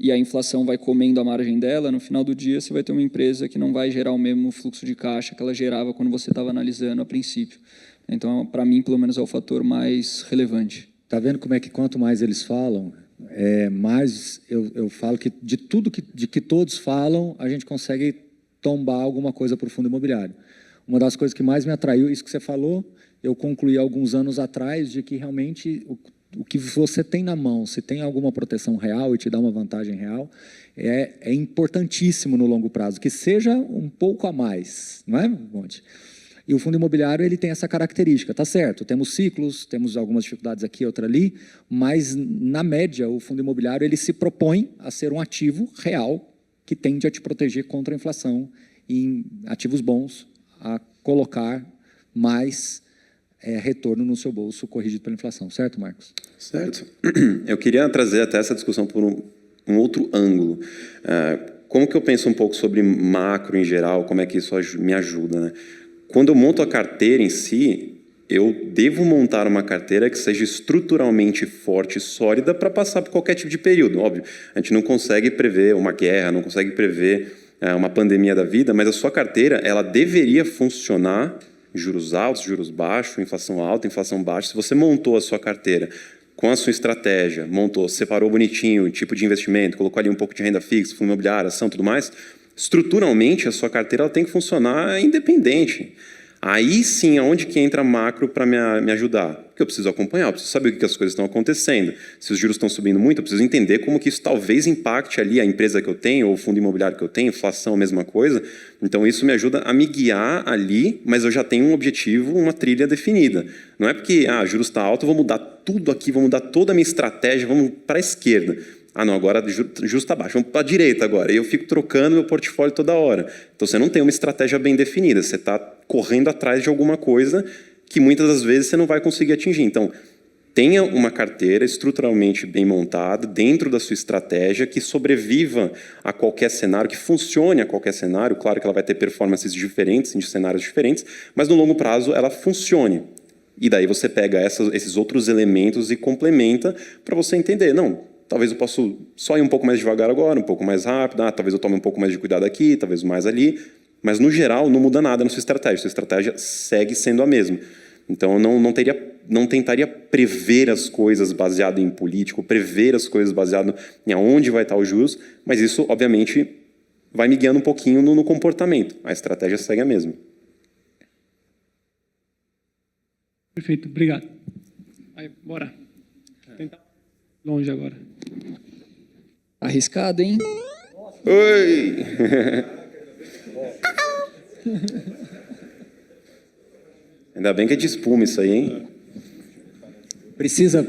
e a inflação vai comendo a margem dela, no final do dia você vai ter uma empresa que não vai gerar o mesmo fluxo de caixa que ela gerava quando você estava analisando a princípio. Então, para mim, pelo menos, é o fator mais relevante. Tá vendo como é que quanto mais eles falam, mais eu falo que de tudo que todos falam, a gente consegue tombar alguma coisa para o fundo imobiliário. Uma das coisas que mais me atraiu, isso que você falou, eu concluí alguns anos atrás, de que realmente o que você tem na mão, se tem alguma proteção real e te dá uma vantagem real, é importantíssimo no longo prazo, que seja um pouco a mais, não é, Monte? E o fundo imobiliário ele tem essa característica, tá certo, temos ciclos, temos algumas dificuldades aqui, outra ali, mas, na média, o fundo imobiliário ele se propõe a ser um ativo real que tende a te proteger contra a inflação e, em ativos bons, a colocar mais retorno no seu bolso corrigido pela inflação. Certo, Marcos? Certo. Eu queria trazer até essa discussão por um outro ângulo. Como que eu penso um pouco sobre macro em geral, como é que isso me ajuda, né? Quando eu monto a carteira em si, eu devo montar uma carteira que seja estruturalmente forte e sólida para passar por qualquer tipo de período. Óbvio, a gente não consegue prever uma guerra, não consegue prever uma pandemia da vida, mas a sua carteira ela deveria funcionar, juros altos, juros baixos, inflação alta, inflação baixa. Se você montou a sua carteira com a sua estratégia, separou bonitinho o tipo de investimento, colocou ali um pouco de renda fixa, fundo imobiliário, ação, tudo mais, estruturalmente a sua carteira ela tem que funcionar independente. Aí sim, aonde que entra macro para me ajudar? Porque eu preciso acompanhar, eu preciso saber o que as coisas estão acontecendo. Se os juros estão subindo muito, eu preciso entender como que isso talvez impacte ali a empresa que eu tenho, ou o fundo imobiliário que eu tenho, inflação, a mesma coisa. Então isso me ajuda a me guiar ali, mas eu já tenho um objetivo, uma trilha definida. Não é porque, juros está alto, eu vou mudar tudo aqui, vou mudar toda a minha estratégia, vamos para a esquerda. Não, agora juros está baixo, vamos para a direita agora. E eu fico trocando meu portfólio toda hora. Então, você não tem uma estratégia bem definida, você está correndo atrás de alguma coisa que muitas das vezes você não vai conseguir atingir. Então, tenha uma carteira estruturalmente bem montada, dentro da sua estratégia, que sobreviva a qualquer cenário, que funcione a qualquer cenário. Claro que ela vai ter performances diferentes, em cenários diferentes, mas no longo prazo ela funcione. E daí você pega esses outros elementos e complementa para você entender, não, talvez eu possa só ir um pouco mais devagar agora, um pouco mais rápido, talvez eu tome um pouco mais de cuidado aqui, talvez mais ali, mas no geral não muda nada na sua estratégia segue sendo a mesma. Então eu não tentaria prever as coisas baseado em político, prever as coisas baseado em aonde vai estar os juros, mas isso obviamente vai me guiando um pouquinho no comportamento, a estratégia segue a mesma. Perfeito, obrigado. Aí, bora. Tentar longe agora. Arriscado, hein? Oi! Ainda bem que é de espuma isso aí, hein? Precisa...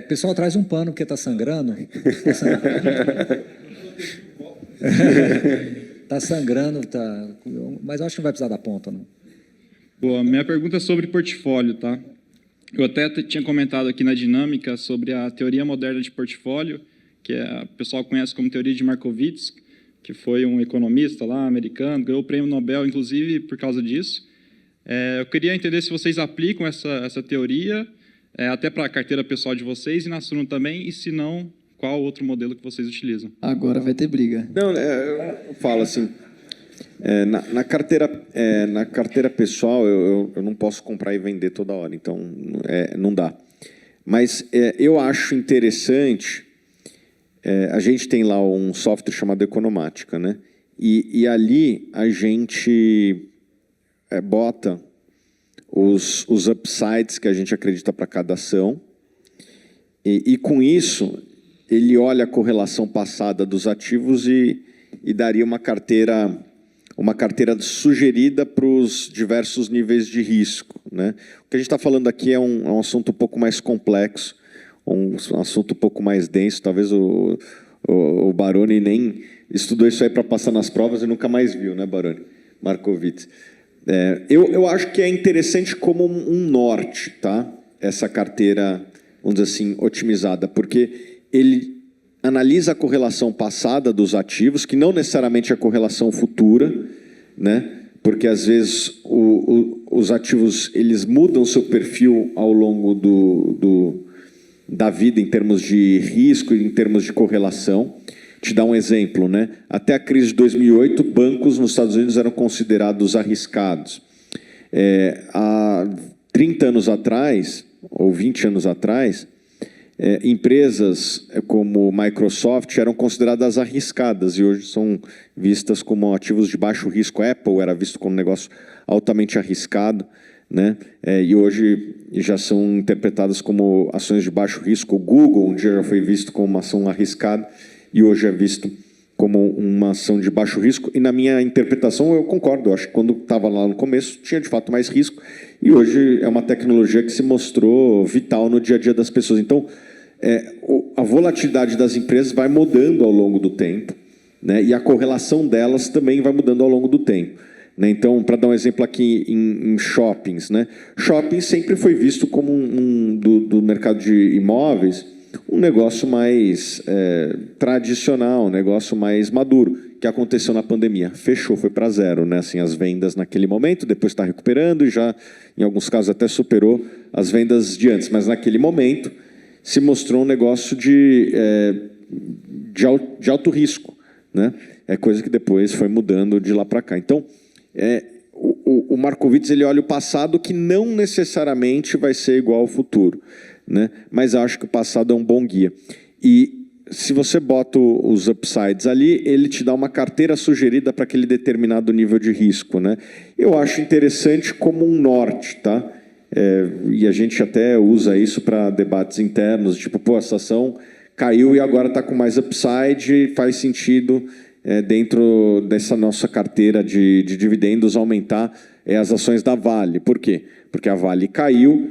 pessoal, traz um pano porque está sangrando. Está sangrando, mas eu acho que não vai precisar da ponta, não. Boa, minha pergunta é sobre portfólio, tá? Eu até tinha comentado aqui na dinâmica sobre a teoria moderna de portfólio, que o pessoal conhece como teoria de Markowitz, que foi um economista lá, americano, ganhou o prêmio Nobel, inclusive, por causa disso. Eu queria entender se vocês aplicam essa teoria até para a carteira pessoal de vocês e na Suno também, e se não, qual outro modelo que vocês utilizam? Agora vai ter briga. Não, eu falo assim, na carteira pessoal eu não posso comprar e vender toda hora, então não dá. Mas eu acho interessante, a gente tem lá um software chamado Economática, né? E ali a gente bota os upsides que a gente acredita para cada ação, e com isso ele olha a correlação passada dos ativos e daria uma carteira sugerida para os diversos níveis de risco, né? O que a gente está falando aqui é um assunto um pouco mais complexo, um assunto um pouco mais denso. Talvez o O Baroni nem estudou isso aí para passar nas provas e nunca mais viu, né, Baroni? Markowitz. Eu acho que é interessante como um norte, tá? Essa carteira, vamos dizer assim, otimizada, porque ele analisa a correlação passada dos ativos, que não necessariamente é a correlação futura, né? Porque às vezes os ativos eles mudam seu perfil ao longo da vida em termos de risco e em termos de correlação. Te dar um exemplo, né? Até a crise de 2008, bancos nos Estados Unidos eram considerados arriscados. Há 30 anos atrás, ou 20 anos atrás, empresas como Microsoft eram consideradas arriscadas e hoje são vistas como ativos de baixo risco. Apple era visto como um negócio altamente arriscado, né? E hoje já são interpretadas como ações de baixo risco. O Google um dia já foi visto como uma ação arriscada e hoje é visto como uma ação de baixo risco. E na minha interpretação eu concordo, eu acho que quando estava lá no começo tinha de fato mais risco e hoje é uma tecnologia que se mostrou vital no dia a dia das pessoas. Então, a volatilidade das empresas vai mudando ao longo do tempo, né? E a correlação delas também vai mudando ao longo do tempo, né? Então, para dar um exemplo aqui em shoppings, né? Shopping sempre foi visto como do mercado de imóveis um negócio mais tradicional, um negócio mais maduro. O que aconteceu na pandemia? Fechou, foi para zero, né? Assim, as vendas naquele momento, depois está recuperando e já, em alguns casos, até superou as vendas de antes. Mas naquele momento se mostrou um negócio de alto risco, né? É coisa que depois foi mudando de lá para cá. Então, o Markowitz ele olha o passado que não necessariamente vai ser igual ao futuro, né? Mas acho que o passado é um bom guia. E se você bota os upsides ali, ele te dá uma carteira sugerida para aquele determinado nível de risco, né? Eu acho interessante como um norte, tá? E a gente até usa isso para debates internos, tipo, pô, essa ação caiu e agora está com mais upside, faz sentido dentro dessa nossa carteira de dividendos aumentar as ações da Vale. Por quê? Porque a Vale caiu,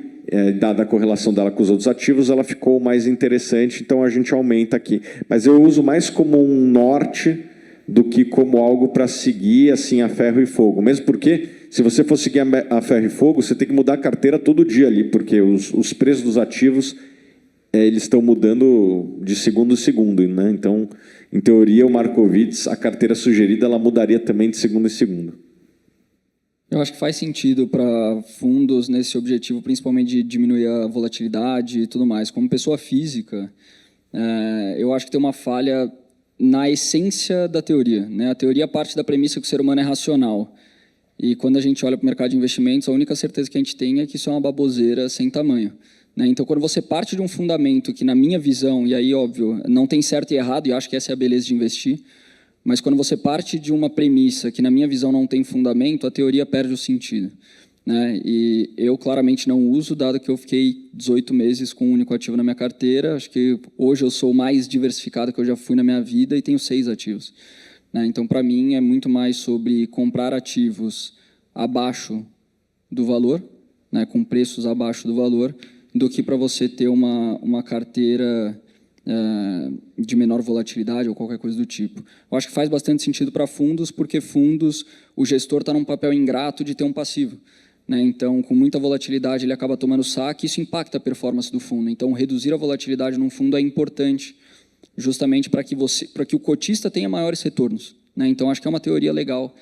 dada a correlação dela com os outros ativos, ela ficou mais interessante, então a gente aumenta aqui. Mas eu uso mais como um norte do que como algo para seguir assim a ferro e fogo. Mesmo porque, se você for seguir a ferro e fogo, você tem que mudar a carteira todo dia ali, porque os preços dos ativos eles estão mudando de segundo em segundo, né? Então, em teoria, o Markowitz, a carteira sugerida, ela mudaria também de segundo em segundo. Eu acho que faz sentido para fundos nesse objetivo, principalmente de diminuir a volatilidade e tudo mais. Como pessoa física, eu acho que tem uma falha na essência da teoria, né? A teoria parte da premissa que o ser humano é racional. E quando a gente olha para o mercado de investimentos, a única certeza que a gente tem é que isso é uma baboseira sem tamanho, né? Então, quando você parte de um fundamento que, na minha visão, e aí, óbvio, não tem certo e errado, e acho que essa é a beleza de investir, mas quando você parte de uma premissa que, na minha visão, não tem fundamento, a teoria perde o sentido, né? E eu claramente não uso, dado que eu fiquei 18 meses com um único ativo na minha carteira. Acho que hoje eu sou mais diversificado que eu já fui na minha vida e tenho 6 ativos, né? Então, para mim, é muito mais sobre comprar ativos abaixo do valor, né, com preços abaixo do valor, do que para você ter uma carteira de menor volatilidade ou qualquer coisa do tipo. Eu acho que faz bastante sentido para fundos, porque fundos, o gestor está num papel ingrato de ter um passivo, né? Então, com muita volatilidade, ele acaba tomando saque, isso impacta a performance do fundo. Então, reduzir a volatilidade num fundo é importante, justamente para que o cotista tenha maiores retornos, né? Então, acho que é uma teoria legal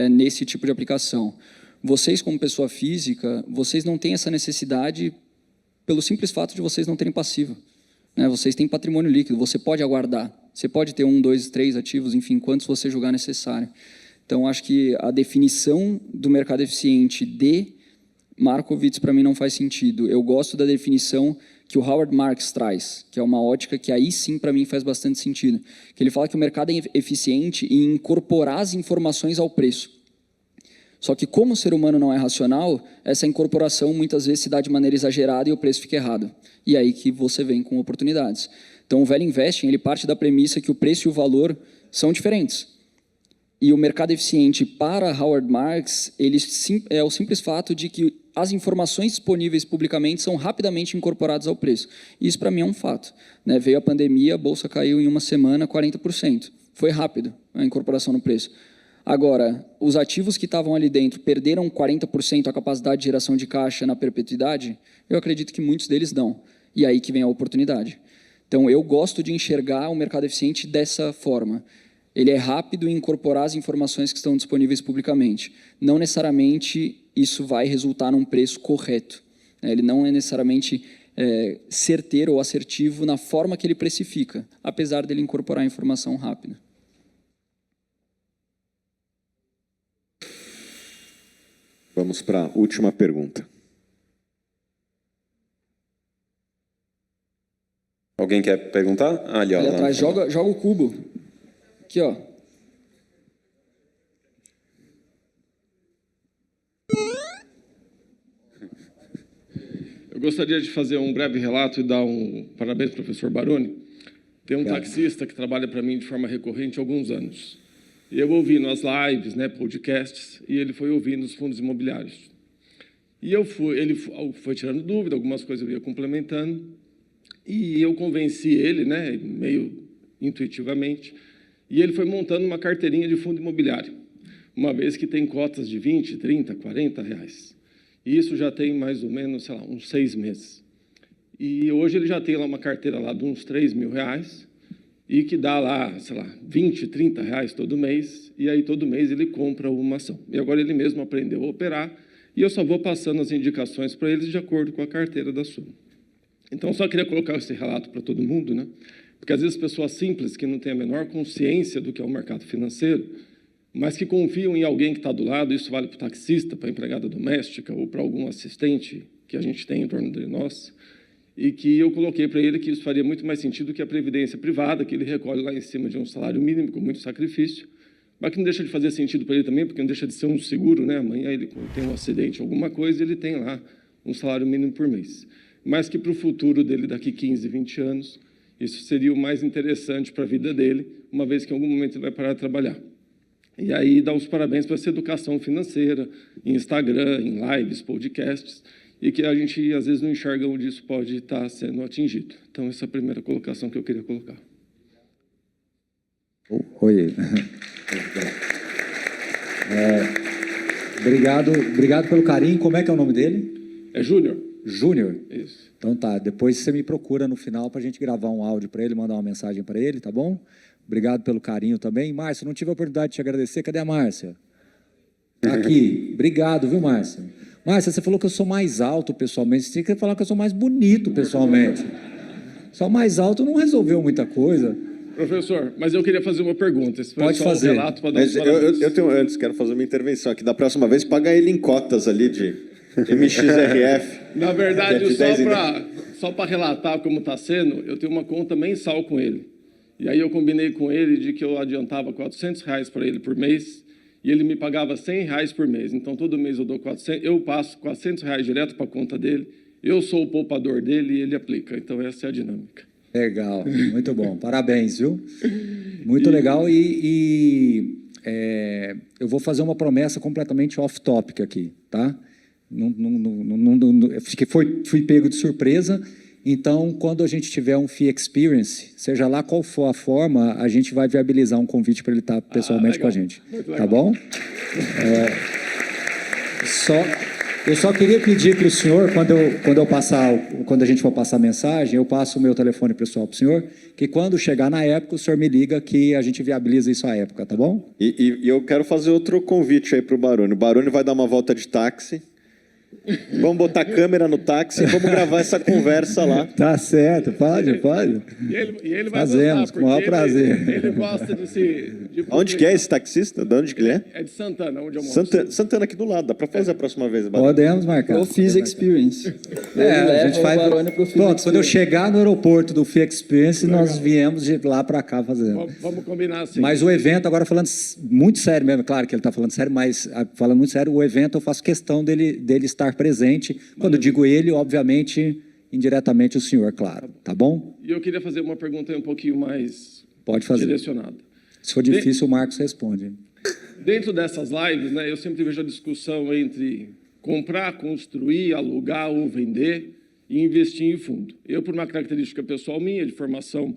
nesse tipo de aplicação. Vocês, como pessoa física, vocês não têm essa necessidade pelo simples fato de vocês não terem passivo, né? Vocês têm patrimônio líquido, você pode aguardar, você pode ter 1, 2, 3 ativos, enfim, quantos você julgar necessário. Então, acho que a definição do mercado eficiente de Markowitz, para mim, não faz sentido. Eu gosto da definição que o Howard Marks traz, que é uma ótica que aí sim, para mim, faz bastante sentido. Que ele fala que o mercado é eficiente em incorporar as informações ao preço. Só que, como o ser humano não é racional, essa incorporação muitas vezes se dá de maneira exagerada e o preço fica errado. E aí que você vem com oportunidades. Então, o Value Investing, ele parte da premissa que o preço e o valor são diferentes. E o mercado eficiente para Howard Marks, é o simples fato de que as informações disponíveis publicamente são rapidamente incorporadas ao preço. Isso, para mim, é um fato. Né? Veio a pandemia, a bolsa caiu em uma semana 40%. Foi rápido a incorporação no preço. Agora, os ativos que estavam ali dentro perderam 40% a capacidade de geração de caixa na perpetuidade? Eu acredito que muitos deles não. E aí que vem a oportunidade. Então, eu gosto de enxergar o mercado eficiente dessa forma. Ele é rápido em incorporar as informações que estão disponíveis publicamente. Não necessariamente isso vai resultar num preço correto. Ele não é necessariamente certeiro ou assertivo na forma que ele precifica, apesar dele incorporar a informação rápida. Vamos para a última pergunta. Alguém quer perguntar? Ah, ali, ó. Ali atrás, joga o cubo. Aqui, ó. Eu gostaria de fazer um breve relato e dar um parabéns ao professor Baroni. Tem um taxista que trabalha para mim de forma recorrente há alguns anos. E eu ouvi nas lives, né, podcasts, e ele foi ouvindo os fundos imobiliários. E ele foi tirando dúvida, algumas coisas eu ia complementando, e eu convenci ele, né, meio intuitivamente, e ele foi montando uma carteirinha de fundo imobiliário, uma vez que tem cotas de 20, 30, 40 reais. E isso já tem mais ou menos, sei lá, uns 6 meses. E hoje ele já tem lá uma carteira lá de uns 3 mil reais, e que dá lá, sei lá, 20, 30 reais todo mês, e aí todo mês ele compra uma ação. E agora ele mesmo aprendeu a operar, e eu só vou passando as indicações para eles de acordo com a carteira da Suno. Então, só queria colocar esse relato para todo mundo, né? Porque às vezes pessoas simples que não têm a menor consciência do que é o mercado financeiro, mas que confiam em alguém que está do lado, isso vale para o taxista, para a empregada doméstica ou para algum assistente que a gente tem em torno de nós, e que eu coloquei para ele que isso faria muito mais sentido que a previdência privada, que ele recolhe lá em cima de um salário mínimo, com muito sacrifício, mas que não deixa de fazer sentido para ele também, porque não deixa de ser um seguro, né? Amanhã ele tem um acidente, alguma coisa, ele tem lá um salário mínimo por mês. Mas que para o futuro dele, daqui 15, 20 anos, isso seria o mais interessante para a vida dele, uma vez que em algum momento ele vai parar de trabalhar. E aí dá os parabéns para essa educação financeira, em Instagram, em lives, podcasts, e que a gente, às vezes, não enxerga onde isso pode estar sendo atingido. Então, essa é a primeira colocação que eu queria colocar. Oi. Obrigado pelo carinho. Como é que é o nome dele? É Júnior. Júnior? Isso. Então tá, depois você me procura no final para a gente gravar um áudio para ele, mandar uma mensagem para ele, tá bom? Obrigado pelo carinho também. Márcia, não tive a oportunidade de te agradecer. Cadê a Márcia? Tá aqui. Obrigado, viu, Márcia? Márcia, você falou que eu sou mais alto pessoalmente. Você tinha que falar que eu sou mais bonito pessoalmente. Só mais alto não resolveu muita coisa. Professor, mas eu queria fazer uma pergunta. Esse foi Pode só fazer. Um relato para dar Mas eu tenho, antes, quero fazer uma intervenção aqui. Da próxima vez, paga ele em cotas ali de MXRF. Na verdade, só para relatar como está sendo, eu tenho uma conta mensal com ele. E aí eu combinei com ele de que eu adiantava R$400 para ele por mês e ele me pagava R$100 por mês. Então, todo mês eu dou 400, eu passo R$400 direto para a conta dele, eu sou o poupador dele e ele aplica. Então, essa é a dinâmica. Legal, muito bom. Parabéns, viu? Muito legal. Eu vou fazer uma promessa completamente off-topic aqui, tá? Fui pego de surpresa. Então, quando a gente tiver um Fee Experience, seja lá qual for a forma, a gente vai viabilizar um convite para ele estar pessoalmente com a gente. Tá bom? Eu só queria pedir para o senhor, quando a gente for passar a mensagem, eu passo o meu telefone pessoal para o senhor, que quando chegar na época, o senhor me liga que a gente viabiliza isso à época, tá bom? E eu quero fazer outro convite aí para o Baroni. O Baroni vai dar uma volta de táxi. Vamos botar câmera no táxi e vamos gravar essa conversa lá. Tá certo, pode. E ele vai Fazemos, gostar, com o maior prazer. Ele gosta de se... Onde que é esse taxista? De onde que ele é? É de Santana, onde eu moro. Santana aqui do lado, dá para fazer a próxima vez. Baroni. Podemos marcar. O Fees Experience. A gente faz. Baroni pro Fees Pronto, quando eu Experience. chegar no aeroporto do Fee Experience, nós viemos de lá para cá fazendo. Vamos combinar assim. Mas o evento, agora falando muito sério mesmo, claro que ele está falando sério, mas falando muito sério, o evento eu faço questão dele estar presente. Quando eu digo ele, obviamente, indiretamente o senhor, claro. Tá bom? E eu queria fazer uma pergunta um pouquinho mais Pode fazer. direcionada. Se for difícil, o Marcos responde. Dentro dessas lives, né, eu sempre vejo a discussão entre comprar, construir, alugar ou vender e investir em fundo. Eu, por uma característica pessoal minha, de formação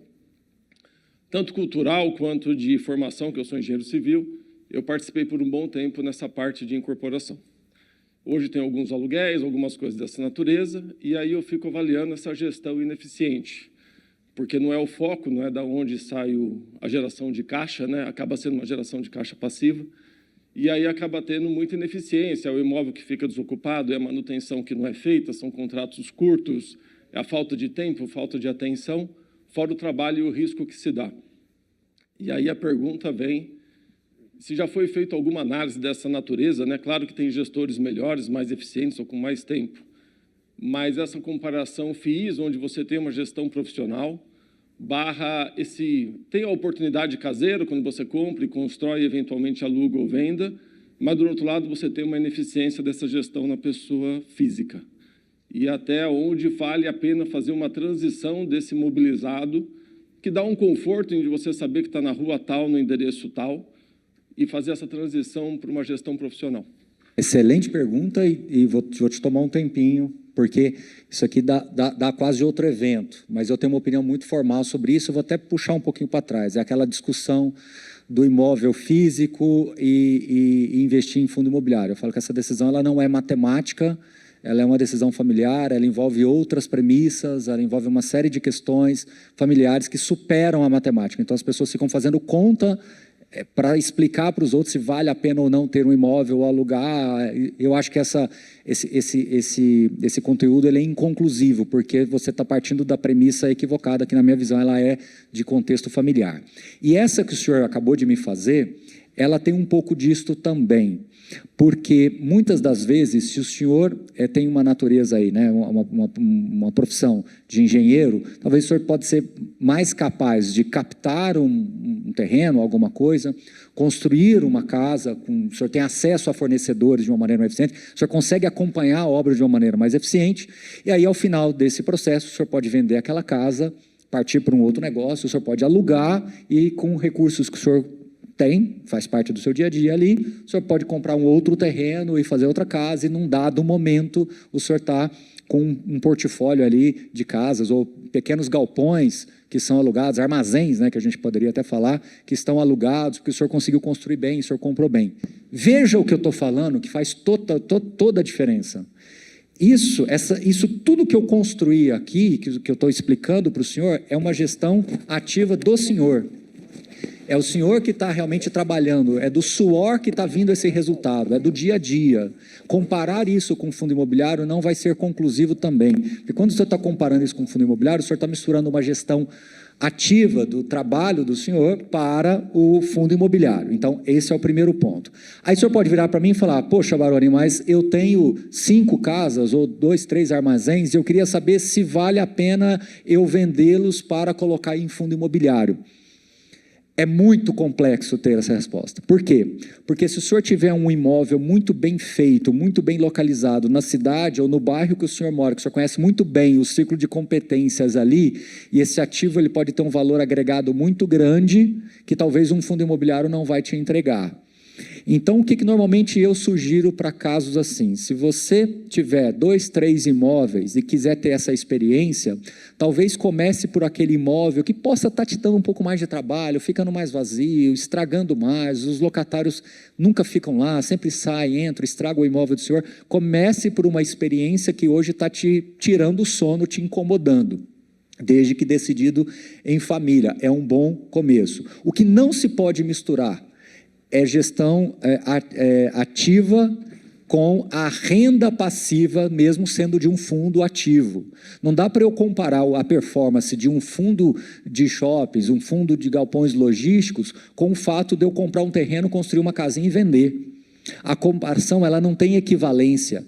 tanto cultural quanto de formação, que eu sou engenheiro civil, eu participei por um bom tempo nessa parte de incorporação. Hoje tem alguns aluguéis, algumas coisas dessa natureza, e aí eu fico avaliando essa gestão ineficiente, porque não é o foco, não é da onde sai a geração de caixa, né? Acaba sendo uma geração de caixa passiva, e aí acaba tendo muita ineficiência, é o imóvel que fica desocupado, é a manutenção que não é feita, são contratos curtos, é a falta de tempo, falta de atenção, fora o trabalho e o risco que se dá. E aí a pergunta vem, se já foi feita alguma análise dessa natureza, né? Claro que tem gestores melhores, mais eficientes ou com mais tempo, mas essa comparação FIIs, onde você tem uma gestão profissional, tem a oportunidade caseira, quando você compra e constrói, eventualmente aluga ou venda, mas, do outro lado, você tem uma ineficiência dessa gestão na pessoa física. E até onde vale a pena fazer uma transição desse mobilizado, que dá um conforto em você saber que está na rua tal, no endereço tal, e fazer essa transição para uma gestão profissional. Excelente pergunta e vou te tomar um tempinho, porque isso aqui dá quase outro evento, mas eu tenho uma opinião muito formal sobre isso, eu vou até puxar um pouquinho para trás. É aquela discussão do imóvel físico e investir em fundo imobiliário. Eu falo que essa decisão ela não é matemática, ela é uma decisão familiar, ela envolve outras premissas, ela envolve uma série de questões familiares que superam a matemática. Então, as pessoas ficam fazendo conta para explicar para os outros se vale a pena ou não ter um imóvel ou alugar. Eu acho que esse conteúdo ele é inconclusivo, porque você está partindo da premissa equivocada, que na minha visão ela é de contexto familiar. E essa que o senhor acabou de me fazer, ela tem um pouco disto também, porque muitas das vezes, se o senhor tem uma natureza aí, né, uma profissão de engenheiro, talvez o senhor pode ser mais capaz de captar um terreno, alguma coisa, construir uma casa, o senhor tem acesso a fornecedores de uma maneira mais eficiente, o senhor consegue acompanhar a obra de uma maneira mais eficiente, e aí ao final desse processo, o senhor pode vender aquela casa, partir para um outro negócio, o senhor pode alugar e com recursos que o senhor faz parte do seu dia a dia ali, o senhor pode comprar um outro terreno e fazer outra casa, e num dado momento o senhor está com um portfólio ali de casas ou pequenos galpões que são alugados, armazéns, né, que a gente poderia até falar, que estão alugados, porque o senhor conseguiu construir bem, o senhor comprou bem. Veja o que eu estou falando, que faz toda a diferença. Isso tudo que eu construí aqui, que eu estou explicando para o senhor, é uma gestão ativa do senhor. É o senhor que está realmente trabalhando, é do suor que está vindo esse resultado, é do dia a dia. Comparar isso com o fundo imobiliário não vai ser conclusivo também. Porque quando você está comparando isso com o fundo imobiliário, o senhor está misturando uma gestão ativa do trabalho do senhor para o fundo imobiliário. Então, esse é o primeiro ponto. Aí o senhor pode virar para mim e falar, poxa, Baroni, mas eu tenho 5 casas ou 2, 3 armazéns e eu queria saber se vale a pena eu vendê-los para colocar em fundo imobiliário. É muito complexo ter essa resposta. Por quê? Porque se o senhor tiver um imóvel muito bem feito, muito bem localizado na cidade ou no bairro que o senhor mora, que o senhor conhece muito bem o ciclo de competências ali, e esse ativo ele pode ter um valor agregado muito grande, que talvez um fundo imobiliário não vai te entregar. Então, o que normalmente eu sugiro para casos assim? Se você tiver 2, 3 imóveis e quiser ter essa experiência, talvez comece por aquele imóvel que possa estar te dando um pouco mais de trabalho, ficando mais vazio, estragando mais, os locatários nunca ficam lá, sempre saem, entram, estragam o imóvel do senhor. Comece por uma experiência que hoje está te tirando o sono, te incomodando. Desde que decidido em família, é um bom começo. O que não se pode misturar é gestão ativa com a renda passiva, mesmo sendo de um fundo ativo. Não dá para eu comparar a performance de um fundo de shoppings, um fundo de galpões logísticos, com o fato de eu comprar um terreno, construir uma casinha e vender. A comparação ela não tem equivalência.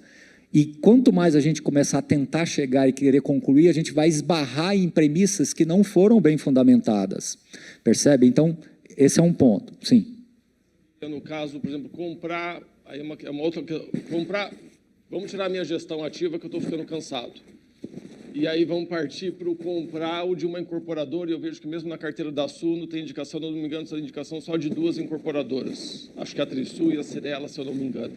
E quanto mais a gente começar a tentar chegar e querer concluir, a gente vai esbarrar em premissas que não foram bem fundamentadas. Percebe? Então, esse é um ponto. Sim. No caso, por exemplo, comprar, aí é uma outra, comprar, vamos tirar a minha gestão ativa que eu estou ficando cansado. E aí vamos partir para o comprar o de uma incorporadora, e eu vejo que mesmo na carteira da Suno tem indicação, não me engano, essa indicação só de 2 incorporadoras. Acho que a Trisul e a Cirela, se eu não me engano.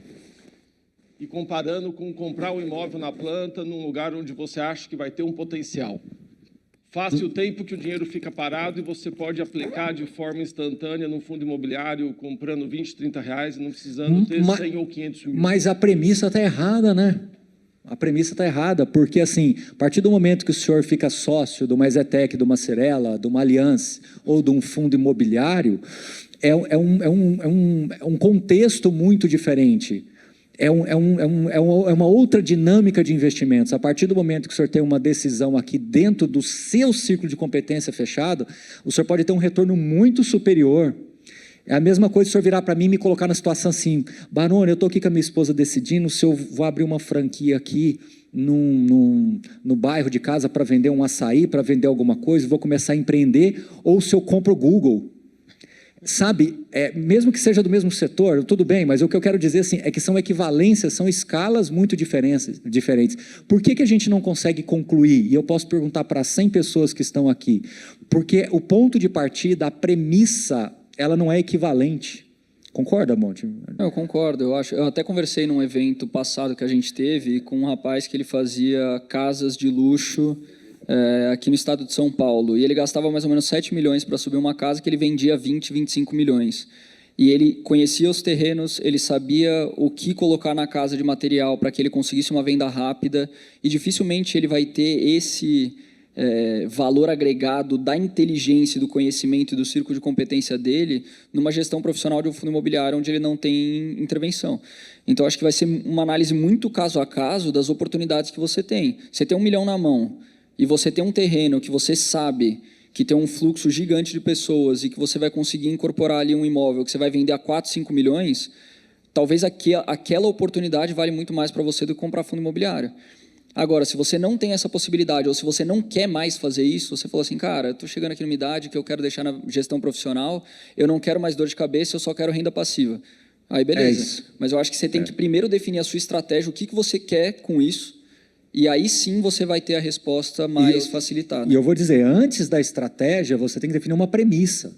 E comparando com comprar um imóvel na planta, num lugar onde você acha que vai ter um potencial. Face o tempo que o dinheiro fica parado e você pode aplicar de forma instantânea no fundo imobiliário, comprando 20, 30 reais e não precisando ter 100 ou 500 mil. Mas a premissa está errada, né? A premissa está errada, porque assim, a partir do momento que o senhor fica sócio de uma Exetec, de uma Cirela, de uma Allianz ou de um fundo imobiliário, é um contexto muito diferente. É uma outra dinâmica de investimentos. A partir do momento que o senhor tem uma decisão aqui dentro do seu ciclo de competência fechado, o senhor pode ter um retorno muito superior. É a mesma coisa se o senhor virar para mim e me colocar na situação assim, Baroni, eu estou aqui com a minha esposa decidindo se eu vou abrir uma franquia aqui no bairro de casa para vender um açaí, para vender alguma coisa, vou começar a empreender, ou se eu compro o Google. Sabe, mesmo que seja do mesmo setor, tudo bem, mas o que eu quero dizer assim, é que são equivalências, são escalas muito diferentes. Por que a gente não consegue concluir? E eu posso perguntar para 100 pessoas que estão aqui. Porque o ponto de partida, a premissa, ela não é equivalente. Concorda, Monte? Eu concordo. Eu até conversei num evento passado que a gente teve com um rapaz que ele fazia casas de luxo aqui no estado de São Paulo. E ele gastava mais ou menos 7 milhões para subir uma casa que ele vendia 20, 25 milhões. E ele conhecia os terrenos, ele sabia o que colocar na casa de material para que ele conseguisse uma venda rápida. E dificilmente ele vai ter esse valor agregado da inteligência, do conhecimento e do círculo de competência dele numa gestão profissional de um fundo imobiliário onde ele não tem intervenção. Então, acho que vai ser uma análise muito caso a caso das oportunidades que você tem. Você tem 1 milhão na mão e você tem um terreno que você sabe que tem um fluxo gigante de pessoas e que você vai conseguir incorporar ali um imóvel que você vai vender a 4, 5 milhões, talvez aquela oportunidade vale muito mais para você do que comprar fundo imobiliário. Agora, se você não tem essa possibilidade, ou se você não quer mais fazer isso, você falou assim, cara, estou chegando aqui numa idade que eu quero deixar na gestão profissional, eu não quero mais dor de cabeça, eu só quero renda passiva. Aí, beleza. Mas eu acho que você tem que primeiro definir a sua estratégia, o que você quer com isso, e aí sim você vai ter a resposta mais facilitada. E eu vou dizer, antes da estratégia, você tem que definir uma premissa.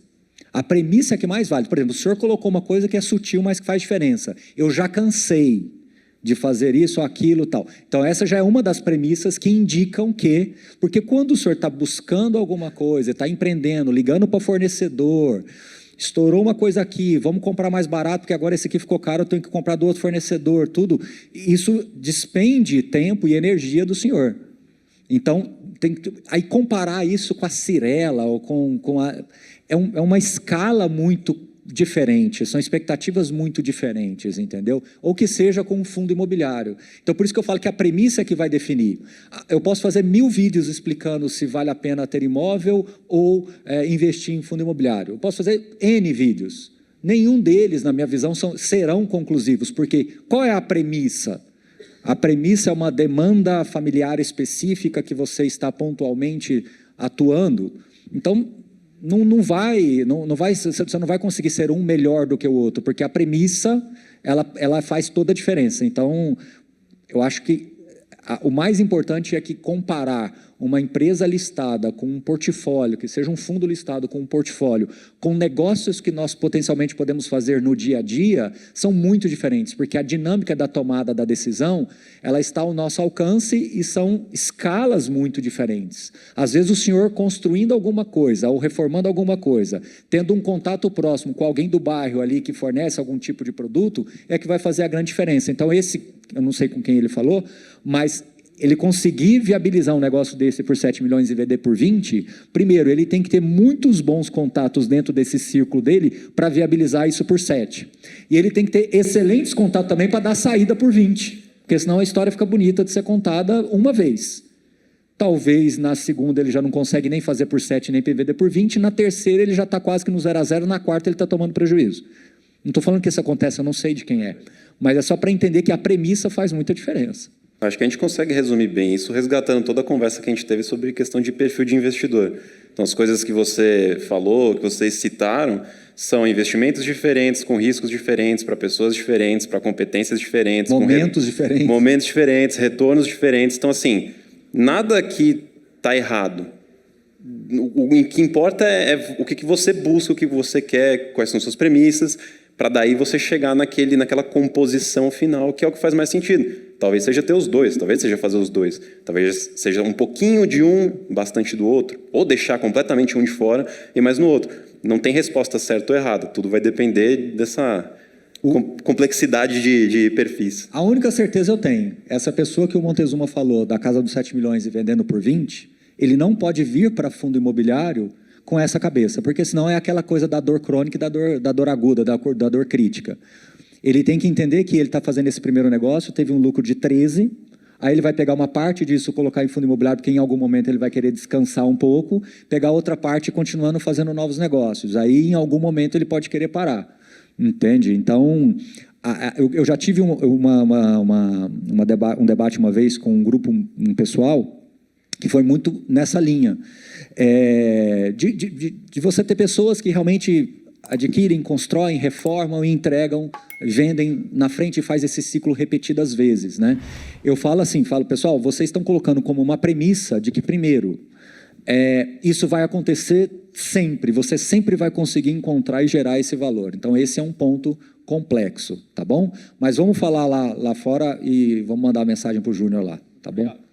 A premissa é que mais vale. Por exemplo, o senhor colocou uma coisa que é sutil, mas que faz diferença. Eu já cansei de fazer isso, aquilo, tal. Então, essa já é uma das premissas que indicam que... Porque quando o senhor está buscando alguma coisa, está empreendendo, ligando para o fornecedor, estourou uma coisa aqui, vamos comprar mais barato, porque agora esse aqui ficou caro, eu tenho que comprar do outro fornecedor, tudo. Isso despende tempo e energia do senhor. Então, aí comparar isso com a Cirela, ou com a... É uma escala muito diferente, são expectativas muito diferentes, entendeu? Ou que seja com um fundo imobiliário. Então, por isso que eu falo que a premissa é que vai definir. Eu posso fazer 1000 vídeos explicando se vale a pena ter imóvel ou investir em fundo imobiliário. Eu posso fazer N vídeos. Nenhum deles, na minha visão, serão conclusivos, porque qual é a premissa? A premissa é uma demanda familiar específica que você está pontualmente atuando. Então, você não vai conseguir ser um melhor do que o outro, porque a premissa, ela faz toda a diferença. Então, eu acho que o mais importante é que comparar uma empresa listada com um portfólio, que seja um fundo listado com um portfólio, com negócios que nós potencialmente podemos fazer no dia a dia, são muito diferentes, porque a dinâmica da tomada da decisão, ela está ao nosso alcance e são escalas muito diferentes. Às vezes o senhor construindo alguma coisa ou reformando alguma coisa, tendo um contato próximo com alguém do bairro ali que fornece algum tipo de produto, é que vai fazer a grande diferença. Então eu não sei com quem ele falou, mas ele conseguir viabilizar um negócio desse por 7 milhões e vender por 20, primeiro, ele tem que ter muitos bons contatos dentro desse círculo dele para viabilizar isso por 7. E ele tem que ter excelentes contatos também para dar saída por 20, porque senão a história fica bonita de ser contada uma vez. Talvez na segunda ele já não consegue nem fazer por 7, nem vender por 20, na terceira ele já está quase que no 0 a 0, na quarta ele está tomando prejuízo. Não estou falando que isso acontece, eu não sei de quem é, mas é só para entender que a premissa faz muita diferença. Acho que a gente consegue resumir bem isso resgatando toda a conversa que a gente teve sobre questão de perfil de investidor. Então, as coisas que você falou, que vocês citaram, são investimentos diferentes, com riscos diferentes, para pessoas diferentes, para competências diferentes. Momentos diferentes. Momentos diferentes, retornos diferentes. Então, assim, Nada aqui está errado. O que importa é o que você busca, o que você quer, quais são suas premissas, para daí você chegar naquela composição final, que é o que faz mais sentido. Talvez seja ter os dois, talvez seja fazer os dois, talvez seja um pouquinho de um, bastante do outro, ou deixar completamente um de fora e mais no outro. Não tem resposta certa ou errada, tudo vai depender dessa complexidade de perfis. A única certeza eu tenho, essa pessoa que o Montezuma falou, da casa dos 7 milhões e vendendo por 20, ele não pode vir para fundo imobiliário com essa cabeça, porque senão é aquela coisa da dor crônica e da dor aguda, da dor crítica. Ele tem que entender que ele está fazendo esse primeiro negócio, teve um lucro de 13, aí ele vai pegar uma parte disso, colocar em fundo imobiliário, porque em algum momento ele vai querer descansar um pouco, pegar outra parte continuando fazendo novos negócios. Aí, em algum momento, ele pode querer parar. Entende? Então, eu já tive um debate uma vez com um grupo, um pessoal, que foi muito nessa linha. De você ter pessoas que realmente adquirem, constroem, reformam e entregam, vendem na frente e faz esse ciclo repetidas vezes, né? Eu falo assim, pessoal, vocês estão colocando como uma premissa de que, primeiro, isso vai acontecer sempre, você sempre vai conseguir encontrar e gerar esse valor. Então, esse é um ponto complexo, tá bom? Mas vamos falar lá fora e vamos mandar a mensagem para o Júnior lá, tá bom? Obrigado.